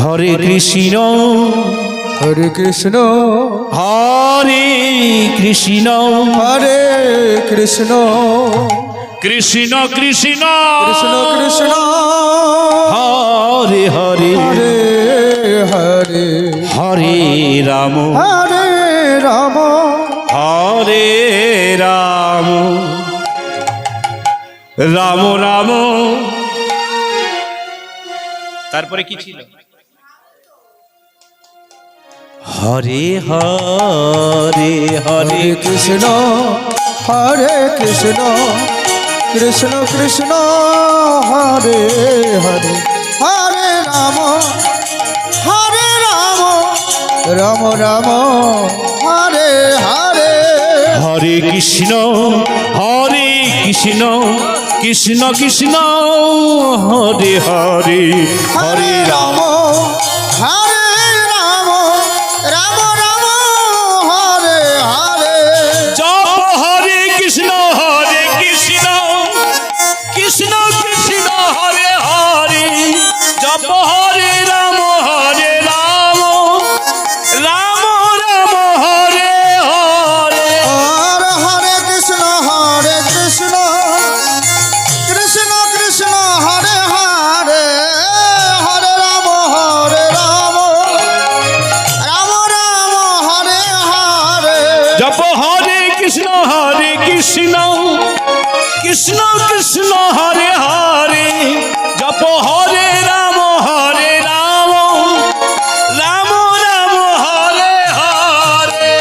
হরে কৃষ্ণ হরে কৃষ্ণ হরে কৃষ্ণ হরে কৃষ্ণ কৃষ্ণ কৃষ্ণ কৃষ্ণ কৃষ্ণ হরে হরে হরে হরে হরে রাম হরে রাম হরে রাম রাম রাম। তারপরে কি ছিল? হরে হরে হরে হরে কৃষ্ণ হরে কৃষ্ণ কৃষ্ণ কৃষ্ণ হরে হরে হরে রাম রাম রাম হরে হরে হরে কৃষ্ণ কৃষ্ণ কৃষ্ণ হরে হরে হরে রাম রাম রাম হরে হরে জপ হরে কৃষ্ণ কৃষ্ণ কৃষ্ণ হরে হরে জপ হরে রাম রাম রাম হরে হরে। হরে হরে কৃষ্ণ কৃষ্ণ কৃষ্ণ কৃষ্ণ হরে হরে হরে রাম রাম রাম হরে হরে জপ হরে কৃষ্ণ কৃষ্ণ কৃষ্ণ কৃষ্ণ হরে হরে জপ হরে রাম রাম রাম হরে হরে।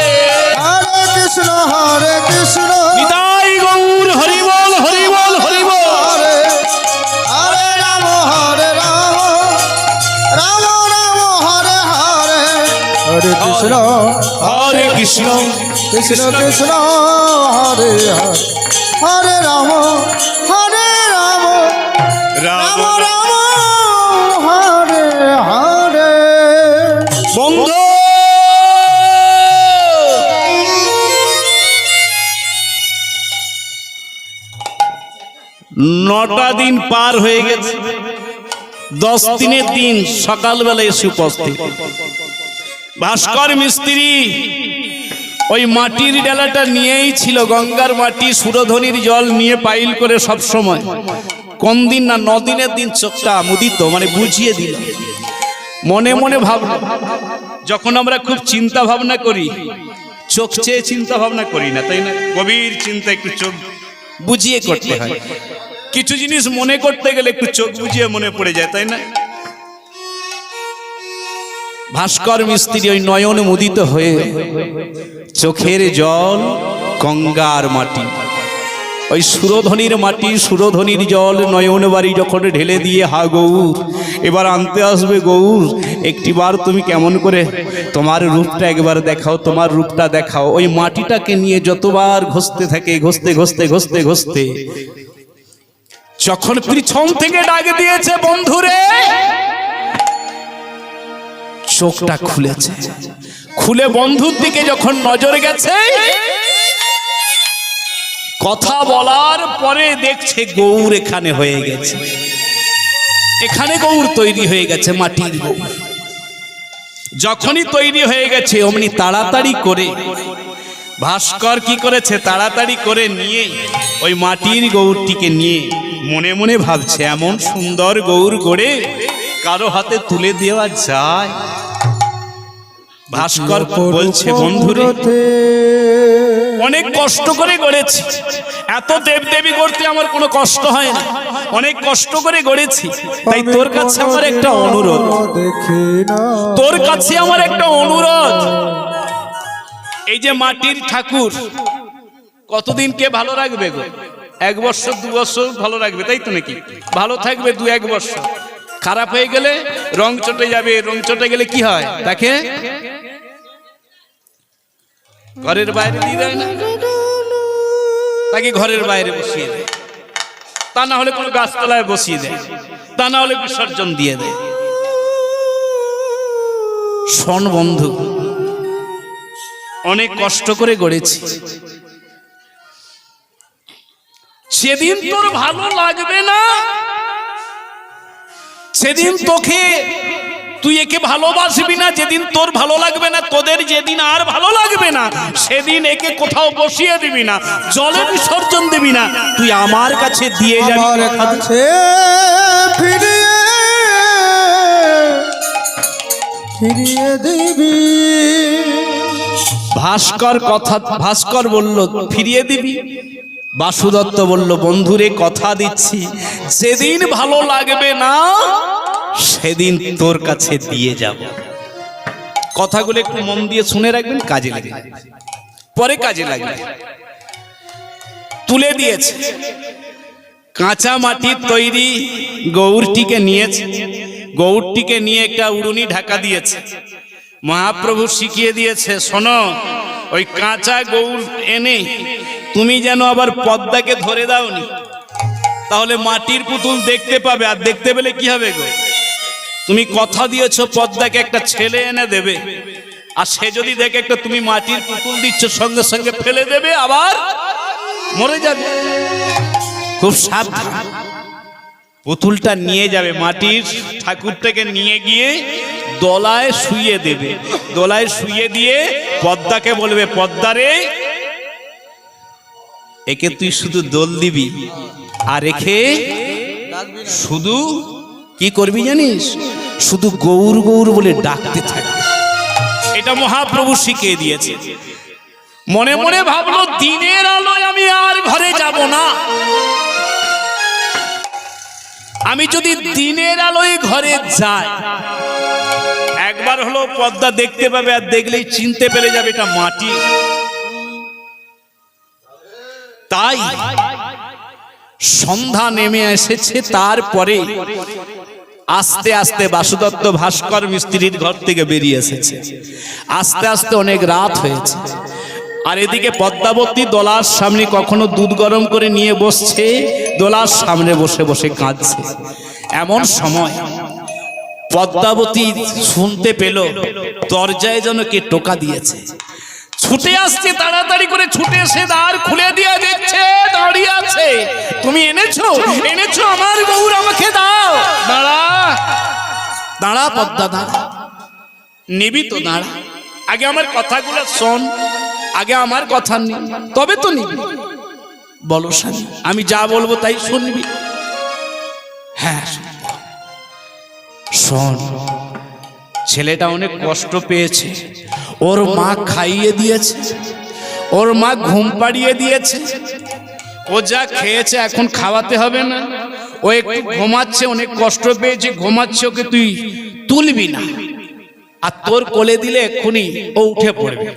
হরে কৃষ্ণ নিতাই গৌর হরি বল হরি বল হরি বল। হরে হরে রাম রাম হরে হরে হরে কৃষ্ণ হরে কৃষ্ণ কৃষ্ণ কৃষ্ণ হরে হরে হরে রাম রাম রাম হরে হরে বন্ধু নটা দিন পার হয়ে গেছে, 10 দিনের দিন সকালবেলা এসে উপস্থিত ভাস্কর মিস্ত্রি ওই মাটির ডালাটা নিয়েই ছিল, গঙ্গার মাটি সুরধনির জল নিয়ে পাইল করে সব সময়। কোন দিন না 9 দিনের দিন চোখটা মুদিত, মানে বুঝিয়ে দিল। মনে মনে ভাবল, যখন আমরা খুব চিন্তা ভাবনা করি চোখ চেয়ে চিন্তা ভাবনা করি না, তাই না? গভীর চিন্তা একটু চোখ বুঝিয়ে করতে হয়। কিছু জিনিস মনে করতে গেলে একটু চোখ বুঝিয়ে মনে পড়ে যায়, তাই না? ভাস্কর মিস্ত্রি ওই নয়ন মুদিত হয়ে চোখের জল গঙ্গার মাটি, ওই সুরধনির মাটি সুরধনির জল নয়ন বাড়ি যখন ঢেলে দিয়ে, হা গৌর এবার আনতে আসবে গৌর, একটিবার তুমি কেমন করে তোমার রূপটা একবার দেখাও, তোমার রূপটা দেখাও। ওই মাটিটাকে নিয়ে যতবার ঘষতে থাকে, ঘষতে ঘষতে ঘষতে ঘষতে যখন পিছন থেকে ডাক দিয়েছে, বন্ধুরে, চোখটা খুলেছে। খুলে বন্ধুর দিকে যখন নজর গেছে, কথা বলার পরে দেখছে গৌর এখানে হয়ে গেছে, এখানে গৌর তৈরি হয়ে গেছে, মাটির গৌর। যখনই তৈরি হয়ে গেছে অমনি তাড়াতাড়ি করে ভাস্কর কি করেছে, তাড়াতাড়ি করে নিয়ে ওই মাটির গৌরটিকে নিয়ে মনে মনে ভাবছে, এমন সুন্দর গৌর গড়ে কারো হাতে তুলে দেওয়া যায়? ভাস্কর বলছে, বন্ধুরে অনেক কষ্ট করে গড়েছি, এত দেবদেবী করতে আমার কোনো কষ্ট হয় না, অনেক কষ্ট করে গড়েছি, তাই তোর কাছে আমার একটা অনুরোধ, তোর কাছে আমার একটা অনুরোধ। এই যে মাটির ঠাকুর কতদিন কে ভালো রাখবে গো? 1 বছর 2 বছর ভালো রাখবে, তাই তো নাকি? ভালো থাকবে 2-1 বছর, খারাপ হয়ে গেলে রং চটে যাবে, রং চটে গেলে কি হয় দেখে, ঘরের বাইরে দিয়ে দেয় না, তাকে ঘরের বাইরে বসিয়ে দেয়, তা না হলে কোনো গাছতলায় বসিয়ে দেয়, তা না হলে বিসর্জন দিয়ে দেয়। শোন বন্ধু, অনেক কষ্ট করে গড়েছি, সেদিন তোর ভালো লাগবে না, সেদিন তোকে তুই একে ভালোবাসবি না, যেদিন তোর ভালো লাগবে না, তোদের যেদিন আর ভালো লাগবে না, সেদিন একে কোথাও বসিয়ে দিবি না, জলে বিসর্জন দিবি না, তুই আমার কাছে দিয়ে যাবি। আমার কাছে ফিরিয়ে দিবি। ভাস্কর বলল ফিরিয়ে দিবি। বাসুদত্ত বলল বন্ধুরে কথা দিচ্ছি, যেদিন ভালো লাগবে না সেদিন তোর কাছে দিয়ে যাব। কথাগুলো একটু মন দিয়ে শুনে রাখবেন, কাজে লাগে, পরে কাজে লাগবে। তুলে দিয়েছে, কাঁচা মাটির তৈরি গৌরটিকে নিয়েছে, গৌরটিকে নিয়ে একটা উড়ুনি ঢাকা দিয়েছে। মহাপ্রভু শিখিয়ে দিয়েছে, শোনো, ওই কাঁচা গৌর এনে তুমি যেন আবার পদ্মাকে ধরে দাওনি, তাহলে মাটির পুতুল দেখতে পাবে, আর দেখতে পেলে কি হবে গো? তুমি কথা দিয়েছো পদ্মাকে একটা ছেলে এনে দেবে, আর সে যদি দেখে একটা তুমি মাটির পুতুল দিচ্ছ, সঙ্গে সঙ্গে ফেলে দেবে, আবার মরে যাবে। খুব সাবধান, পুতুলটা নিয়ে যাবে, মাটির ঠাকুরটাকে নিয়ে গিয়ে দোলায় শুইয়ে দেবে, দোলায় শুইয়ে দিয়ে পদ্মাকে বলবে, পদ্মা রে, একে তুই শুধু দোল দিবি, আর একে শুধু কি করবি জানিস, শুধু গৌর গৌর বলে ডাকতে থাকবে। এটা মহাপ্রভু শিখিয়ে দিয়েছে। মনে মনে ভাবলো, দিনের আলোয় আমি আর ঘরে যাব না, আমি যদি দিনের আলোয় ঘরে যাই, একবার হলো পদ্মা দেখতে পাবে, আর দেখলেই চিনতে পেরে যাবে এটা মাটি। তাই সন্ধ্যা নেমে এসেছে, তারপরে আস্তে আস্তে বাসুদত্ত ভাস্কর মিস্ত্রির ঘর থেকে বেরিয়ে এসেছে। আস্তে আস্তে অনেক রাত হয়েছে, আর এদিকে পদ্মাবতী দোলার সামনে কখনো দুধ গরম করে নিয়ে বসছে, দোলার সামনে বসে বসে কাঁদছে। এমন সময় পদ্মাবতী শুনতে পেল দরজায় যেন কে টোকা দিয়েছে। ছুটে আসছে, তাড়াতাড়ি করে ছুটে এসে দ্বার খুলে দিয়ে দেখছে দাঁড়িয়ে আছে। তুমি এনেছো, এনেছো আমার গৌর, আমাকে দাও। দাঁড়া দাঁড়া পদ্মা, দাঁড়া, নিবি তো, দাঁড়া, আগে আমার কথাগুলো শোন, আগে আমার কথা নি, তবে তো নিবি। বলো স্বামী, আমি যা বলবো তাই শুনবি? হ্যাঁ শোন, ছেলেটা অনেক কষ্ট পেয়েছে, ওর মা খাইয়ে দিয়েছে, ওর মা ঘুম পাড়িয়ে দিয়েছে, ও যা খেয়েছে এখন খাওয়াতে হবে না, ও একটু ঘুমাচ্ছে, অনেক কষ্ট পেয়েছে, ঘুমাচ্ছে, ওকে তুই তুলবি না, আর তোর কোলে দিলে এক্ষুনি ও উঠে পড়বে।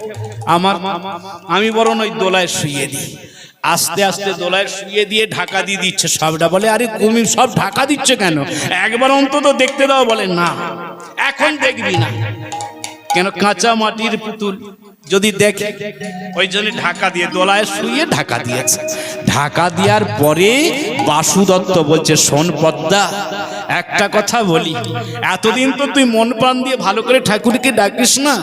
আমি বরং ওই দোলায় শুইয়ে দিই। আস্তে আস্তে দোলায় শুইয়ে দিয়ে ঢাকা দিয়ে দিচ্ছে। সবটা বলে, আরে তুমি সব ঢাকা দিচ্ছ কেন, একবার অন্তত দেখতে দাও। বলে না, এখন দেখবি না। কেন, কাঁচা মাটির পুতুল যদি দেখে, ওই জন্য ঢাকা দিয়ে, দোলায় শুইয়ে ঢাকা দিয়েছে। ঢাকা দেওয়ার পরে বাসুদত্ত বলছে, শোন পদ্মা, একটা কথা বলি, এতদিন তো তুই মন প্রাণ দিয়ে ভালো করে ঠাকুরকে ডাকিস না,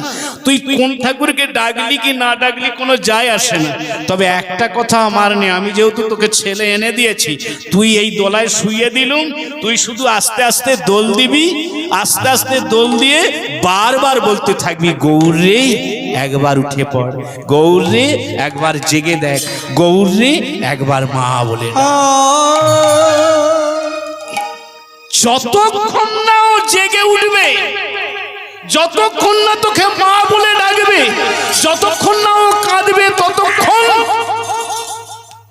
তুই কোন ঠাকুরকে ডাকলি কি না ডাকলি কোনো যায় আসে না, তবে একটা কথা আমার নেই, আমি যেহেতু তোকে ছেলে এনে দিয়েছি, তুই এই দোলায় শুইয়ে দিলুম, তুই শুধু আস্তে আস্তে দোল দিবি, আস্তে আস্তে দোল দিয়ে বারবার বলতে থাকবি, গৌর রে একবার উঠে পড়, গৌর রে একবার জেগে দেখ, গৌর রে একবার মা বলে। যতক্ষণ না ও জেগে উঠবে, যতক্ষণ না তোকে মা বলে ডাকবে, যতক্ষণ না ও কাঁদবে,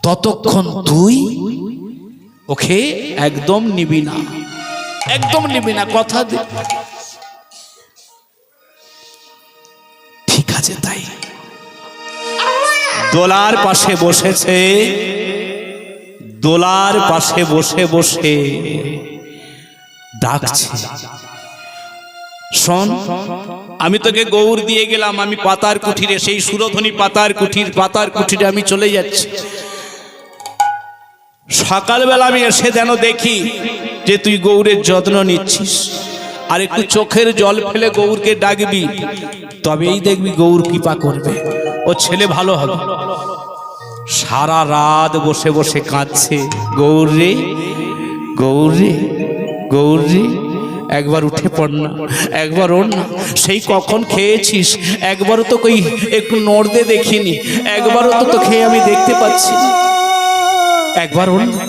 ততক্ষণ তুই ওকে একদম নিবি না, একদম নিবি না, কথা দে। ঠিক আছে, তাই দোলার পাশে বসেছে, দোলার পাশে বসে বসে ডাকছে, শোন, আমি তোকে গৌর দিয়ে গেলাম, আমি পাতার কুঠিরে, সেই সুরধ্বনি পাতার কুঠিরে আমি চলে যাচ্ছি। সকালবেলা আমি এসে যেন দেখি যে তুই গৌরের যত্ন নিচ্ছিস, আর একটু চোখের জল ফেলে গৌরকে ডাকবি, তবেই দেখবি গৌর কৃপা করবে, ও ছেলে ভালো হবে। সারা রাত বসে বসে কাঁদছে, গৌর রে, গৌর রে, গৌর রে, একবার উঠে পড় না, একবার ওর না, সেই কখন খেয়েছিস, একবারও তো কই একটু নড়তে দেখিনি, একবারও তো খেয়ে আমি দেখতে পাচ্ছি, একবার ওর না।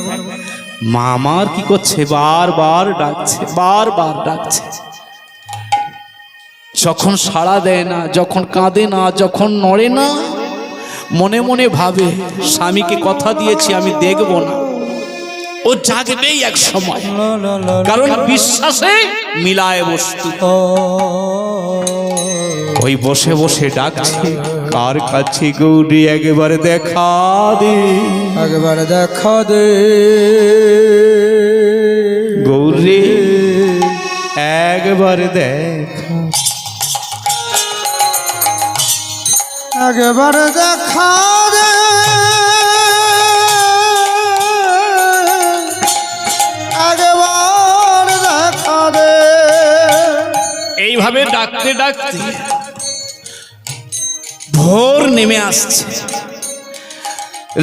মা আমার কি করছে, বারবার ডাকছে, বারবার ডাকছে। যখন সাড়া দেয় না, যখন কাঁদে না, যখন নড়ে না, মনে মনে ভাবে স্বামীকে কথা দিয়েছি আমি দেখব না, ও জাগবেই এক সময়, কারণ বিশ্বাসে মিলায় বস্তু। ওই বসে বসে ডাকছে, কার কাছে গৌরী একবার দেখা দে, একবার দেখা দে গৌরী একবার দেখা, একবার দেখা দে, একবার দেখা দে। এইভাবে ডাকতে ডাকতে ভোর নেমে আসছে।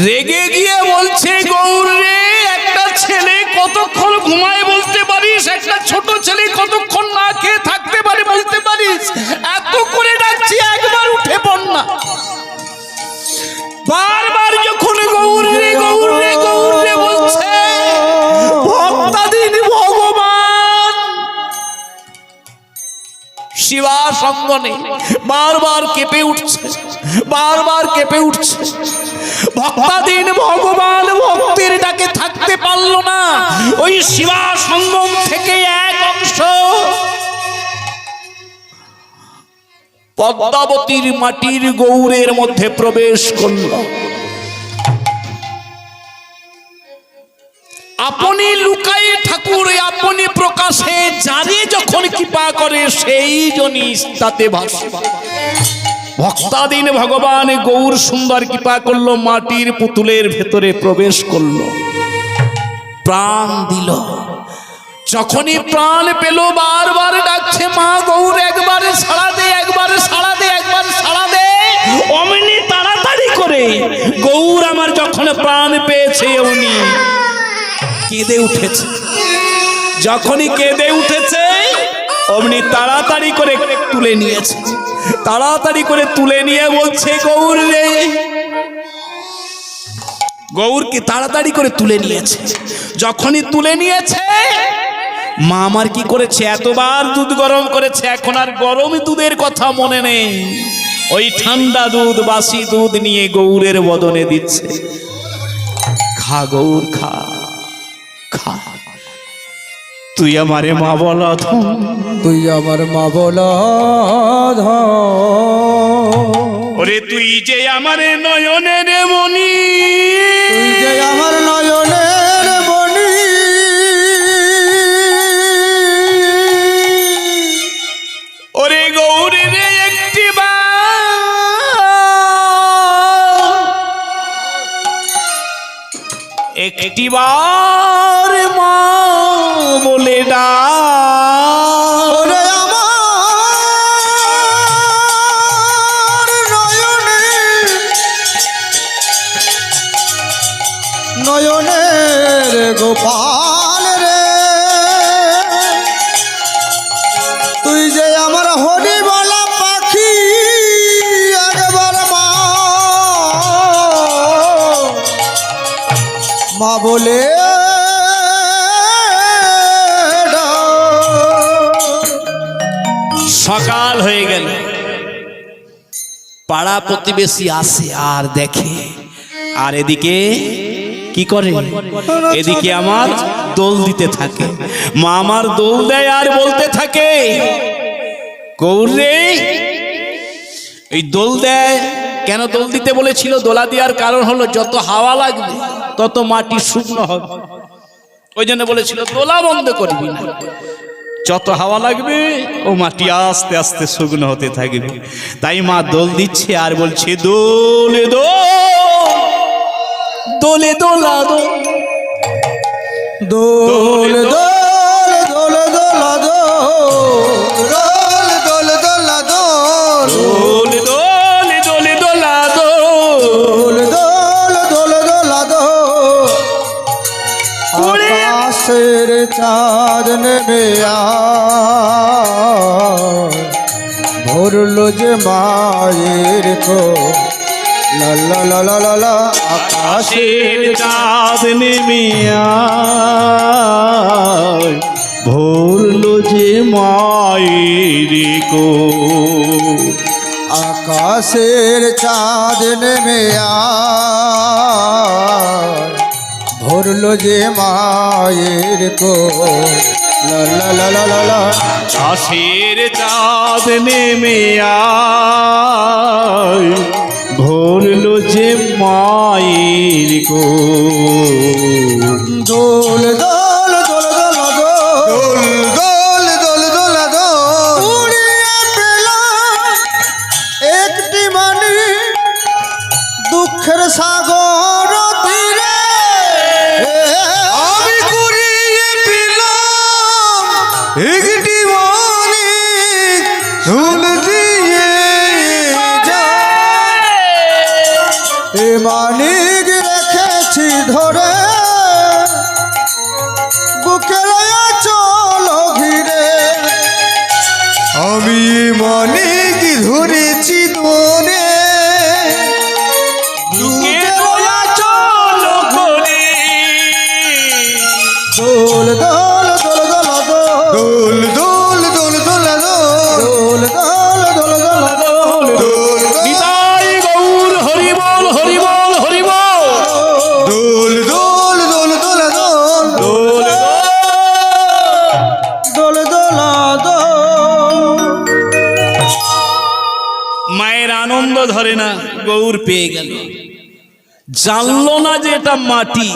রেগে গিয়ে বলছে, গৌর রে, একটা ছেলে কতক্ষণ ঘুমায় বলতে পারিস, একটা ছোট ছেলে কতক্ষণ না খেয়ে থাকতে পারে বলতে পারিস, এত করে ডাকছি একবার উঠে পড় না। বারবার যখন গৌর রে গৌর রে গৌর রে বলছে, ভক্তাধীন ভগবান শিবা সঙ্গনে বারবার কেঁপে উঠছে, বারবার কেঁপে উঠছে। ভক্তাধীন ভগবান ভক্তির ডাকে থাকতে পারল না, ওই শিবা সঙ্গম থেকে এক অংশ পদ্মাবতীর মাটির গৌরের মধ্যে প্রবেশ করল। আপনি লুকায়ে ঠাকুর আপনি প্রকাশে, যারে যখন কৃপা করে সেই জনই তাতে ভাসে। ভক্তাধীন ভগবান গৌর সুন্দর কৃপা করলো, মাটির পুতুলের ভেতরে প্রবেশ করলো, প্রাণ দিল। যখনই প্রাণ পেল বারবার ডাকছে, মা গৌর একবার সাড়া দে, একবার সাড়া দে, একবার সাড়া দে। অমনি তাড়াতাড়ি করে গৌর আমার যখন প্রাণ পেয়েছে উনি কেঁদে উঠেছে। যখনই কেঁদে উঠেছে অমনি তাড়াতাড়ি করে তুলে নিয়েছে, তাড়াতাড়ি করে তুলে নিয়ে বলছে, গৌর রে, গৌরকে তাড়াতাড়ি করে তুলে নিয়েছে। যখনই তুলে নিয়েছে, মা আমার কি করেছে, এতবার দুধ গরম করেছে, এখন আর গরম দুধের কথা মনে নেই, ওই ঠান্ডা দুধ বাসি দুধ নিয়ে গৌরের বদনে দিচ্ছে, খা গৌর খা, খা, তুই আমারে মা বলা ধন, তুই আমার মা বলা ধন, ওরে তুই যে আমার নয়নের মণি, তুই যে আমার নয়নের মণি, ওরে গৌরী রে একটিবার মা বলে ডাক, ওরে আমার নয়নে, নয়নের গোপাল রে, তুই যে আমার হরি বলা পাখি, একবার মা বলে সকাল হয়ে গেল, পাড়া প্রতিবেশী আসে আর দেখে, আর এদিকে কি করে, এদিকে আমার দোল দিতে থাকে, মা আমার দোল দেয় আর বলতে থাকে, গৌর রে, এই দোল দেয় কেন? দোল দিতে বলেছিল, দোলা দেওয়ার কারণ হলো যত হাওয়া লাগবে তত মাটি শুকনো হবে, ওই জন্য বলেছিল দোলা বন্ধ করবি না, যত হাওয়া লাগবে ও মাটি আস্তে আস্তে শুকনো হতে থাকবে। তাই মা দোল দিচ্ছে আর বলছে, দোলে দোলে দোলা দো, দোল দোল দোল দোলা দো, দোল দোল দোলা দো, দোল দোলে দোলে দোলা দো, দোল দোল দোল দোলা দো। আকাশের চাঁদ নেমে ধরলো যে মায়ের কো লা লা লা লা লা লা আকাশের চাঁদ নেমে আয়, ভরলো যে মায়ের কোল। আকাশের চাঁদ নেমে আয়, ভরলো যে মায়ের কো লা লা লা লা লা লা আকাশের চাঁদ নেমে আয়, ভরলো যে মায়ের কোল। দোল দোল দোল দোল দোল দোল দোল দোল উড়িয়ে পেলাম একটি মানি দুঃখের সাগর তীরে আমি কুড়িয়ে পেলাম একটি মানি ধুল দিয়ে এ মানিক রেখেছি ধরে বুকের চলো ঘিরে আমি মানিক ধরেছি ধরে চলো করে দোল দোল দোল দোল দোল দোল দোল দোল দোল দোল দোল দোল দোল নিতাই গৌর হরি বল হরি বল হরি বল। দোল দোল দোল দোল দোল দোল দোল দোল মায়ের আনন্দ ধরে না, গৌর পেয়ে গেল। জানলো না যে এটা মাটি,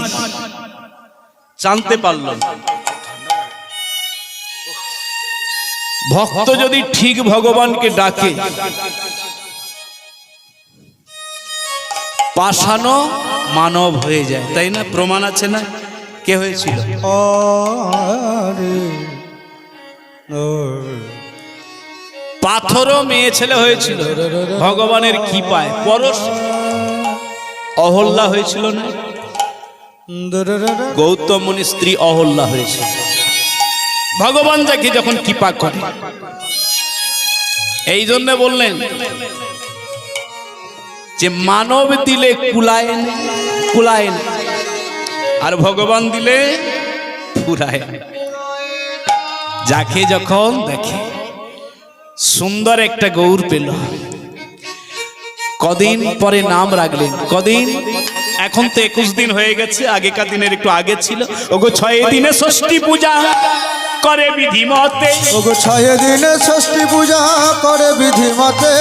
জানতে পারল না। ভক্ত যদি ঠিক ভগবানকে ডাকে, পাষাণও মানব হয়ে যায়, তাই না? প্রমাণ আছে না? কে হয়েছিল? পাথরও মেয়ে ছেলে হয়েছিল ভগবানের কৃপায়। পরশ অহল্যা হয়েছিল না? গৌতম মুনির স্ত্রী অহল্যা হয়েছিল। ভগবান যাকে যখন কৃপা করে, এই জন্য বললেন যে মানব দিলে কুলায় না, কুলায় না, আর ভগবান দিলে ফুরায় না। যাকে যখন দেখে সুন্দর একটা গৌর পেল, কদিন পরে নাম রাখলেন। কদিন? এখন তো 21 দিন হয়ে গেছে, আগেকার দিনের একটু আগে ছিল। ওগো 6 দিনে ষষ্ঠী পূজা করে বিধি মতে, ওগো 6 দিনে ষষ্ঠী পূজা করে বিধি মতে,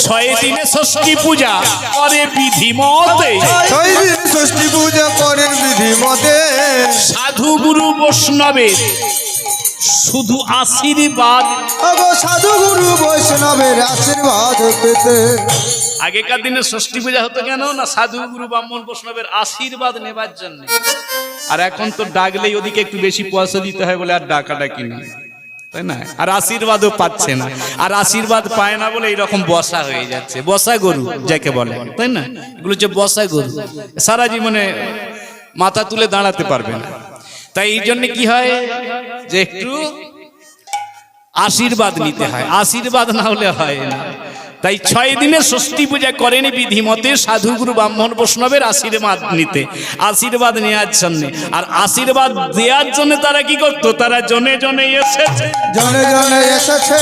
6 দিনে ষষ্ঠী পূজা করে বিধি মতে, 6 দিন ষষ্ঠী পূজা করেন বিধি মতে। সাধু গুরু বৈষ্ণবের শুধু আশীর্বাদ। ওগো সাধু গুরু বৈষ্ণবের আশীর্বাদ পেতে। আগেকার দিনে ষষ্ঠী পূজা হতো কেন না? সাধু গুরু ব্রাহ্মণ বৈষ্ণবের আশীর্বাদ নেবার জন্য। আর এখন তো ডাকলেই ওদিকে একটু বেশি পয়সা দিতে হয় বলে আর ডাকাডাকি নেই, তাই না? আর আশীর্বাদও পাচ্ছে না, আর আশীর্বাদ পায় না বলে এইরকম বসা হয়ে যাচ্ছে। বসা গরু যাকে বলে, তাই না? এগুলো হচ্ছে বসা গরু, সারা জীবনে মাথা তুলে দাঁড়াতে পারবে না। তাই এই জন্য কি হয় যে একটু আশীর্বাদ নিতে হয়, আশীর্বাদ না হলে হয় না। তাই 6 দিনে ষষ্ঠী পূজা করেনি বিধি মতে, সাধু গুরু ব্রাহ্মণ বৈষ্ণবের আশীর্বাদ নিতে, আশীর্বাদ নেওয়ার জন্য। আর আশীর্বাদ দেওয়ার জন্য তারা কি করতো? তারা জনে জনে এসেছে, জনে জনে এসেছে,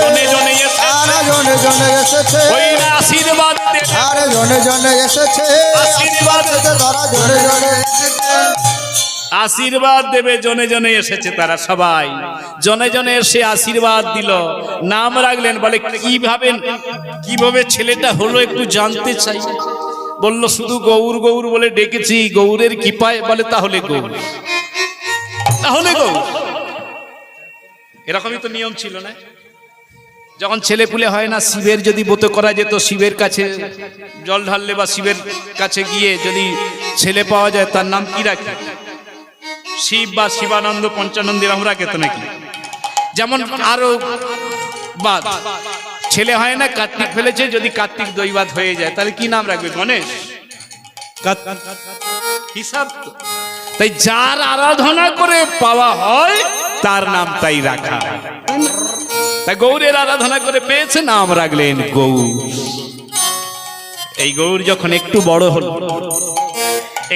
জনে জনে এসেছে, আরে জনে জনে এসেছে, ওই আশীর্বাদ দিতে, আরে জনে জনে এসেছে, আশীর্বাদ তারা জনে জনে এসেছে, আশীর্বাদ দেবে। জনে জনে এসেছে তারা, সবাই জনে জনে এসে আশীর্বাদ দিল, নাম রাখলেন। বলে কিভাবে ছেলেটা হলো একটু জানতে চাই। বলল শুধু গৌর গৌর বলে ডেকেছি, গৌরের কৃপায়। বলে তাহলে গৌর, তাহলে গৌর। এরকমই তো নিয়ম ছিল না? যখন ছেলে পুলে হয় না, শিবের যদি ব্রত করা যেত, শিবের কাছে জল ঢাললে বা শিবের কাছে গিয়ে যদি ছেলে পাওয়া যায়, তার নাম কি রাখে? শিব বা শিবানন্দ, পঞ্চানন্দ এরকম রাখে তো নাকি? যেমন আরো বাদ ছেলে হয় না, কার্তিক ফেলেছে, যদি কার্তিক দৈবাত হয়ে যায় তাহলে কি নাম রাখবে? গণেশ। হিসাব তো। তাই যার আরাধনা করে পাওয়া হয় তার নাম তাই রাখা। তাই গৌরের আরাধনা করে পেয়েছে, নাম রাখলেন গৌর। এই গৌর যখন একটু বড় হল,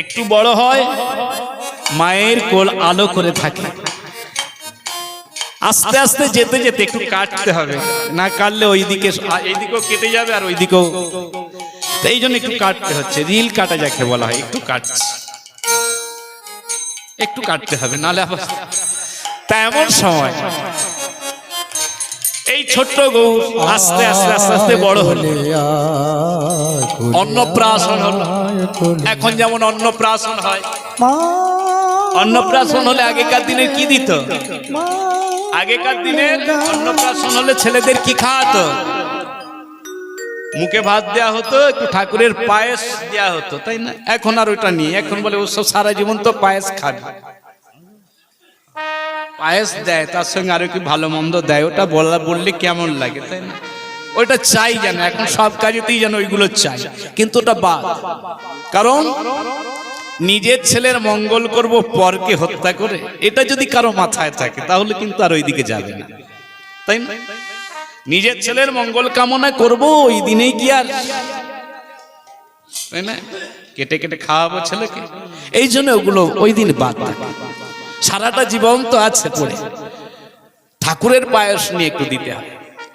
একটু বড় হয়, মায়ের কোল আলো করে থাকে। আস্তে আস্তে যেতে যেতে একটু কাটতে হবে, না কাটলে ওইদিকে এইদিকেও কেটে যাবে আর ওইদিকেও, এই জন্য একটু কাটতে হচ্ছে। রিল কাটা যাকে বলা হয়, একটু কাটছে, একটু কাটতে হবে, নাহলে আবার। তা এমন সময় এই ছোট্ট গৌর আস্তে আস্তে আস্তে আস্তে বড় হল, অন্নপ্রাশন হল। এখন যেমন অন্নপ্রাশন হয়, অন্নপ্রাশন হলে আগেকার দিনে কি দিত? আগেকার দিনে অন্নপ্রাশন হলে ছেলেদের কি খাওয়াতো? মুখে ভাত দেয়া হতো, একটু ঠাকুরের পায়েস দেয়া হতো, তাই না? এখন আর ওইটা নিয়ে, এখন বলে ওসব সারা জীবন তো পায়েস খাবে। পায়েস দেয়, তার সঙ্গে আরো কি ভালো মন্দ দেয়, ওটা বললে কেমন লাগে, তাই না? ওইটা চাই যেন, এখন সব কাজেতেই যেন ওইগুলো চাই, কিন্তু ওটা বাদ। কারণ নিজের ছেলের মঙ্গল করব পরকে হত্যা করে, এটা যদি কারো মাথায় থাকে তাহলে কিন্তু আর ওইদিকে যাবে না, তাই না? নিজের ছেলের মঙ্গল কামনা করব, ওই দিনেই কি আর, তাই না, কেটে কেটে খাওয়াবো ছেলেকে, এই জন্য ওগুলো ওই দিন বাদ থাকে। সারাটা জীবন তো আছে পড়ে, ঠাকুরের পায়েস নিয়ে একটু দিতে হবে।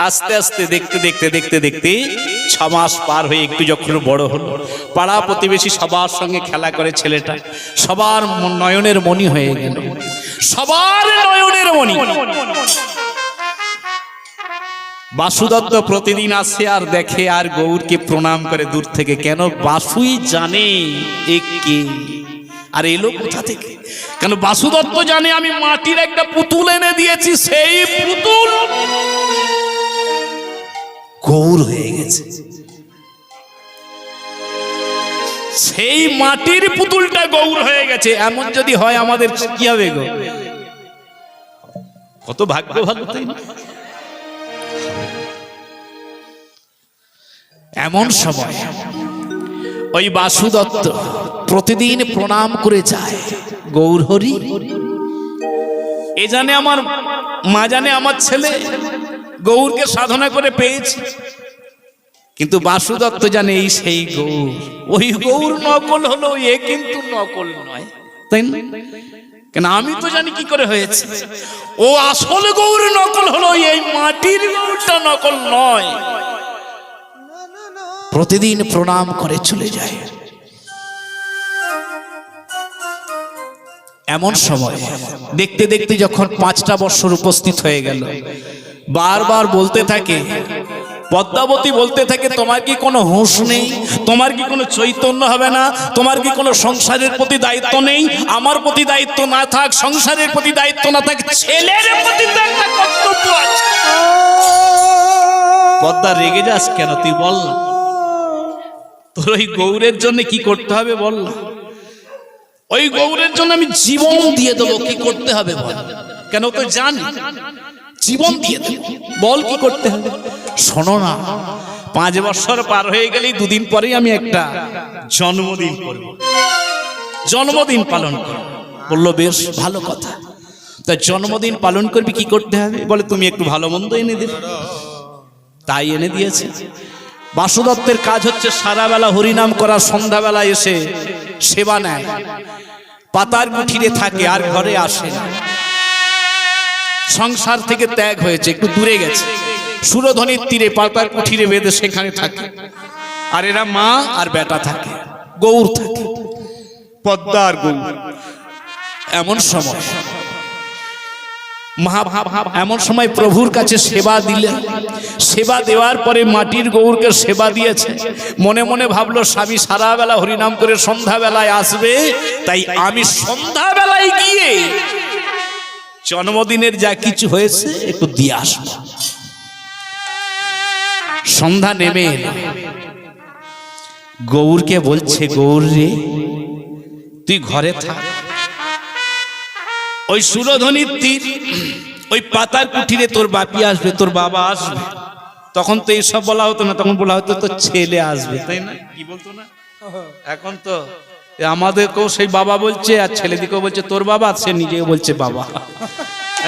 আস্তে আস্তে দেখতে দেখতে দেখতে দেখতে 6 মাস পার হয়ে একটু যখন বড় হলো, পাড়া প্রতিবেশী সবার সঙ্গে খেলা করে ছেলেটা, সবার নয়নের মণি হয়ে গেল, সবার নয়নের মণি। বাসুদত্ত প্রতিদিন আসে আর দেখে আর গৌরকে প্রণাম করে দূর থেকে। কেন? বাসুই জানে এ কে আর এলো কোথা থেকে। কেন? বাসুদত্ত জানে আমি মাটির একটা পুতুল এনে দিয়েছি, সেই পুতুল গৌর হয়ে গেছে। সেই মাটির পুতুলটা গৌর হয়ে গেছে। এমন যদি হয় আমাদের কি হবে গো? কত ভাগ্য ভালো, তাই না? এমন সময় ওই বাসুদত্ত প্রতিদিন প্রণাম করে যায়, গৌর হরি, এ জানে আমার মা, জানে আমার ছেলে গৌরকে সাধনা করে পেয়েছে, কিন্তু বাসুদত্ত জানে এই সেই গৌর। ওই গৌর নকল হলো, এ কিন্তু নকল নয়, তাই না? কেন? আমি তো জানি কি করে হয়েছে। ও আসল গৌর নকল হলো, এই মাটির গৌরটা নকল নয়। প্রতিদিন প্রণাম করে চলে যায়। এমন সময় দেখতে দেখতে যখন 5টা বছর উপস্থিত হয়ে গেল, বারবার বলতে থাকে, পদ্মাবতী বলতে থাকে, তোমার কি কোনো হুঁশ নেই? তোমার কি কোনো চৈতন্য হবে না? তোমার কি কোনো সংসারের প্রতি দায়িত্ব নেই? আমার প্রতি দায়িত্ব না থাক, সংসারের প্রতি দায়িত্ব না থাক, ছেলের প্রতি তো একটা কর্তব্য আছে। পদ্মা রেগে যাস কেন? তুই বল না, তোর ওই গৌরের জন্য কি করতে হবে বল না। ওই গৌরের জন্য আমি জীবন দিয়ে দেবো, কি করতে হবে বল। কেন? তো জানি জীবন দিয়ে দেবো, বল কি করতে হবে। শোনো না, 5 বছর পার হয়ে গেলেই 2 দিন পরেই আমি একটা জন্মদিন করব, জন্মদিন পালন করব। বললো বেশ ভালো কথা, তা জন্মদিন পালন করবি, কি করতে হবে? বলে তুমি একটু ভালো মন্দ এনে দেবে। তাই এনে দিয়েছে। বাসুদত্তের কাজ হচ্ছে সারা বেলা হরিনাম করা, সন্ধ্যাবেলা এসে সেবা নেয়, পাতার কুঠিরে থাকে আর ঘরে আসে না। সংসার থেকে ত্যাগ হয়েছে, একটু দূরে গেছে, সুরধ্বনির তীরে পাতার কুঠিরে বেঁধে সেখানে থাকে। আর এরা মা আর বেটা থাকে, গৌর থাকে, পদ্মা আর গৌর। এমন সময় এমন সময় প্রভুর কাছে সেবা দিলেন। সেবা দেওয়ার পরে মাটির গৌরকে সেবা দিয়েছে। মনে মনে ভাবলো, স্বামী সারা বেলা হরিনাম করে সন্ধ্যাবেলায় আসবে, তাই আমি সন্ধ্যাবেলায় গিয়ে জন্মদিনের যা কিছু হয়েছে একটু দিয়ে আসবো। সন্ধ্যা নেমে এলো, গৌরকে বলছে, গৌর রে, তুই ঘরে থাক, ওই সুরধ্বনির তীর, ওই পাতার কুঠিরে তোর বাপি আসবে, তোর বাবা আসবে। তখন তো এইসব বলা হতো না, তখন বলা হতো তোর ছেলে আসবে, তাই না? কি বলতো না? এখন তো আমাদেরকেও সেই বাবা বলছে, আর ছেলেদিকেও বলছে তোর বাবা, সে নিজেও বলছে বাবা,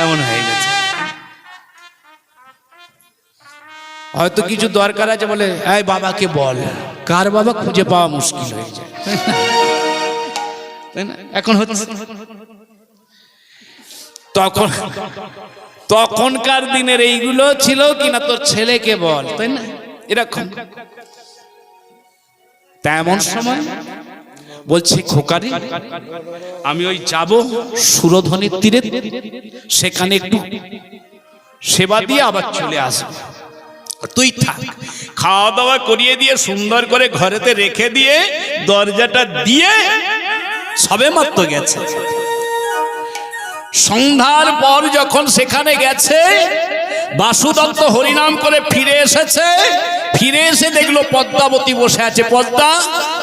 এমন হয়ে গেছে। হয়তো কিছু দরকার আছে, বলে এই বাবাকে বল। কার বাবা খুঁজে পাওয়া মুশকিল হয়ে যায়, তাই না? এখন হচ্ছে তখনকার দিনের এইগুলো ছিল কিনা, তোর ছেলেকে বল, তাই না? এরকম। তেমন সময় বলছে, খোকারি আমি ওই যাব সুরধনের তীরে, সেখানে একটু সেবা দিয়ে আবার চলে আসবো, তুই থাক। খাওয়া দাওয়া করিয়ে দিয়ে সুন্দর করে ঘরেতে রেখে দিয়ে দরজাটা দিয়ে সবে মাত্র গেছে। সন্ধ্যার পর যখন সেখানে গেছে, বাসুদত্ত হরিনাম করে ফিরে এসেছে। ফিরে এসে দেখলো পদ্মাবতী বসে আছে। পদ্মা,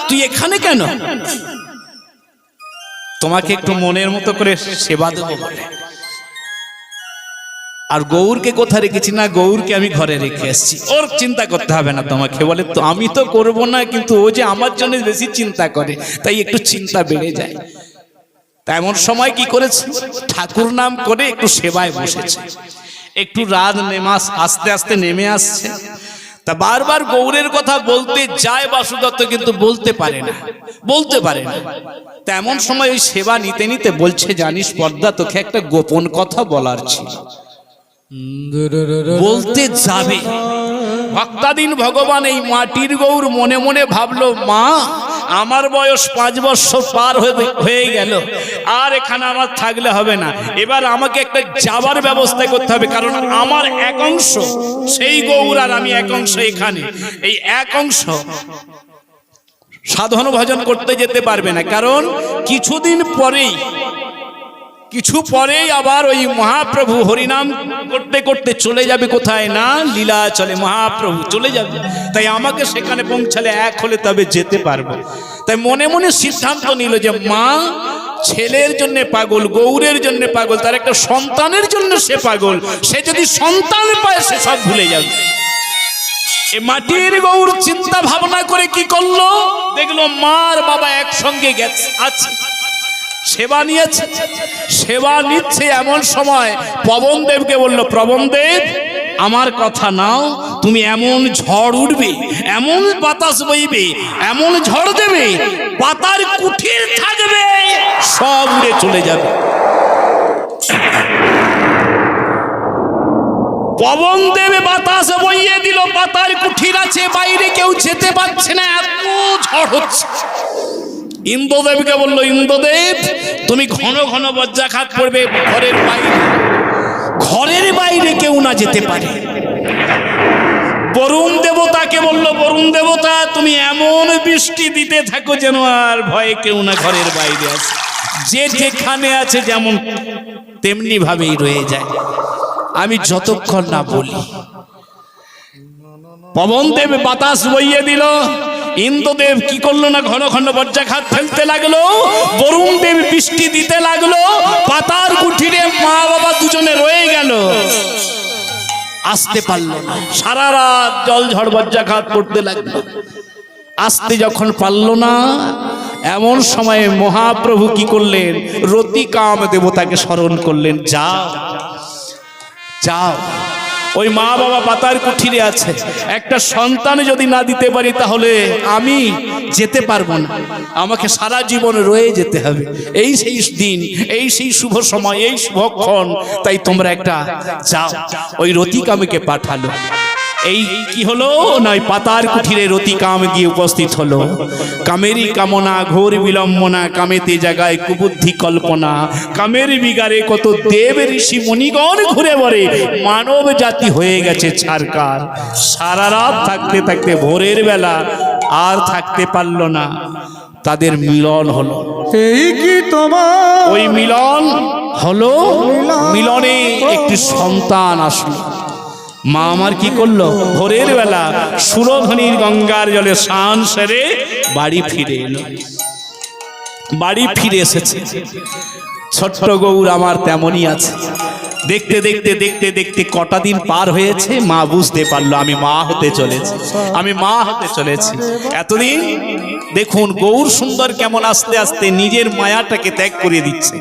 তুই এখানে কেন? তোমাকে একটু মনের মতো করে সেবা দেবো বলে। আর গৌরকে কোথায় রেখেছি? না, গৌরকে আমি ঘরে রেখে এসেছি, ওর চিন্তা করতে হবে না তোমাকে। বলে, তো আমি তো করবো না, কিন্তু ও যে আমার জন্য বেশি চিন্তা করে, তাই একটু চিন্তা বেড়ে যায়। তেমন সময় কি করেছে? ঠাকুর নাম করে একটু সেবায় বসেছে। একটু রাত নেমাস আস্তে আস্তে নেমে আসছে। তা বারবার গৌরের কথা বলতে যায় বাসুদত্ত, কিন্তু বলতে পারে না। তেমন সময় ওই সেবা নিতে নিতে বলছে, জানিস পদ্মা, তোকে একটা গোপন কথা বলার ছিল। বলতে যাবে, ভক্তাধীন ভগবান এই মাটির গৌর মনে মনে ভাবলো, মা আমার বয়স 5 বছর পার হয়ে গেল, আর এখানে আমার থাকলে হবে না। এবার আমাকে একটা যাবার ব্যবস্থা করতে হবে, কারণ আমার এক অংশ সেই গৌর আর আমি এক অংশ এখানে। এই এক অংশ সাধন ভজন করতে যেতে পারবে না, কারণ কিছু পরেই আবার ওই মহাপ্রভু হরিনাম করতে করতে চলে যাবে কোথায়? না, লীলা চলে, মহাপ্রভু চলে যাবে। তাই আমাকে সেখানে পৌঁছালে এক হলে তবে যেতে পারবো। তাই মনে মনে সিদ্ধান্ত নিল যে মা ছেলের জন্য পাগল, গৌরের জন্য পাগল, তার একটা সন্তানের জন্য সে পাগল। সে যদি সন্তান পায় সে সব ভুলে যাবে। এ মাটির গৌর চিন্তা ভাবনা করে কি করলো? দেখলো মার বাবা একসঙ্গে গেছে, আছে, সেবা নিয়েছে, সেবা নিচ্ছে। এমন সময় পবন দেবকে বললো, পবন দেব আমার কথা নাও, তুমি এমন ঝড় উঠবে, এমন বাতাস বইবে, এমন ঝড় দেবে, পাতার কুঠির থাকবে, সব উড়ে চলে যাবে। পবন দেবে বাতাস বইয়ে দিল, পাতার কুঠির আছে, বাইরে কেউ যেতে পারছে না, এত ঝড় হচ্ছে। ইন্দ্রদেবকে বললো, ইন্দ্রদেব তুমি ঘন ঘন বজ্রাঘাত করবে, ঘরের বাইরে কেউ না যেতে পারে। বরুণ দেবতাকে বললো, বরুণ দেবতা তুমি এমন বৃষ্টি দিতে থাকো যেন আর ভয়ে কেউ না ঘরের বাইরে আসে, যে যেখানে আছে যেমন তেমনি ভাবেই রয়ে যায়, আমি যতক্ষণ না বলি। পবন দেব বাতাস বইয়ে দিল। ইন্দ্রদেব কি করলো না, ঘন ঘন বজ্রাঘাত ফেলতে লাগলো। বরুণ দেব বৃষ্টি দিতে লাগলো। পাতার কুঠিরে মা বাবা দুজনে রয়ে গেল, আসতে পারলো না। সারা রাত জল ঝড় বজ্রাঘাত করতে লাগলো। আসতে যখন পারলো না, এমন সময়ে মহাপ্রভু কি করলেন? রতিকাম দেবতাকে স্মরণ করলেন, যাও যাও, ওই মা বাবা পাতার কুঠিরে আছে, একটা সন্তান যদি না দিতে পারি তাহলে আমি যেতে পারবো না, আমাকে সারা জীবন রয়ে যেতে হবে। এই সেই দিন, এই সেই শুভ সময়, এই শুভক্ষণ, তাই তোমরা একটা যাও। ওই রতিকামকে পাঠালো। এই কি হলো? নয় পাতার কুঠিরে রতিকাম গিয়ে উপস্থিত হলো। কামেরই কামনা ঘোর বিলম্বনা, কামেতে জাগায় কুবুদ্ধি কল্পনা, কামের বিগারে কত দেব ঋষি মণিগণ ঘুরে বরে, মানব জাতি হয়ে গেছে ছারকার। সারা রাত থাকতে থাকতে ভোরের বেলা আর থাকতে পারলো না, তাদের মিলন হলো। এই কি তোমার? ওই মিলন হলো, মিলনে একটি সন্তান আসলো। মা আমার কি করলো? ভোরের বেলা সুরধনির গঙ্গার জলে স্নান সেরে বাড়ি ফিরে এলো। বাড়ি ফিরে এসেছে। ছোট্ট গৌর আমার তেমনই আছে। দেখতে দেখতে দেখতে দেখতে কটা দিন পার হয়েছে, মা বুঝতে পারলো আমি মা হতে চলেছি, আমি মা হতে চলেছি। এতদিন দেখুন গৌর সুন্দর কেমন আস্তে আস্তে নিজের মায়াটাকে ত্যাগ করিয়ে দিচ্ছে।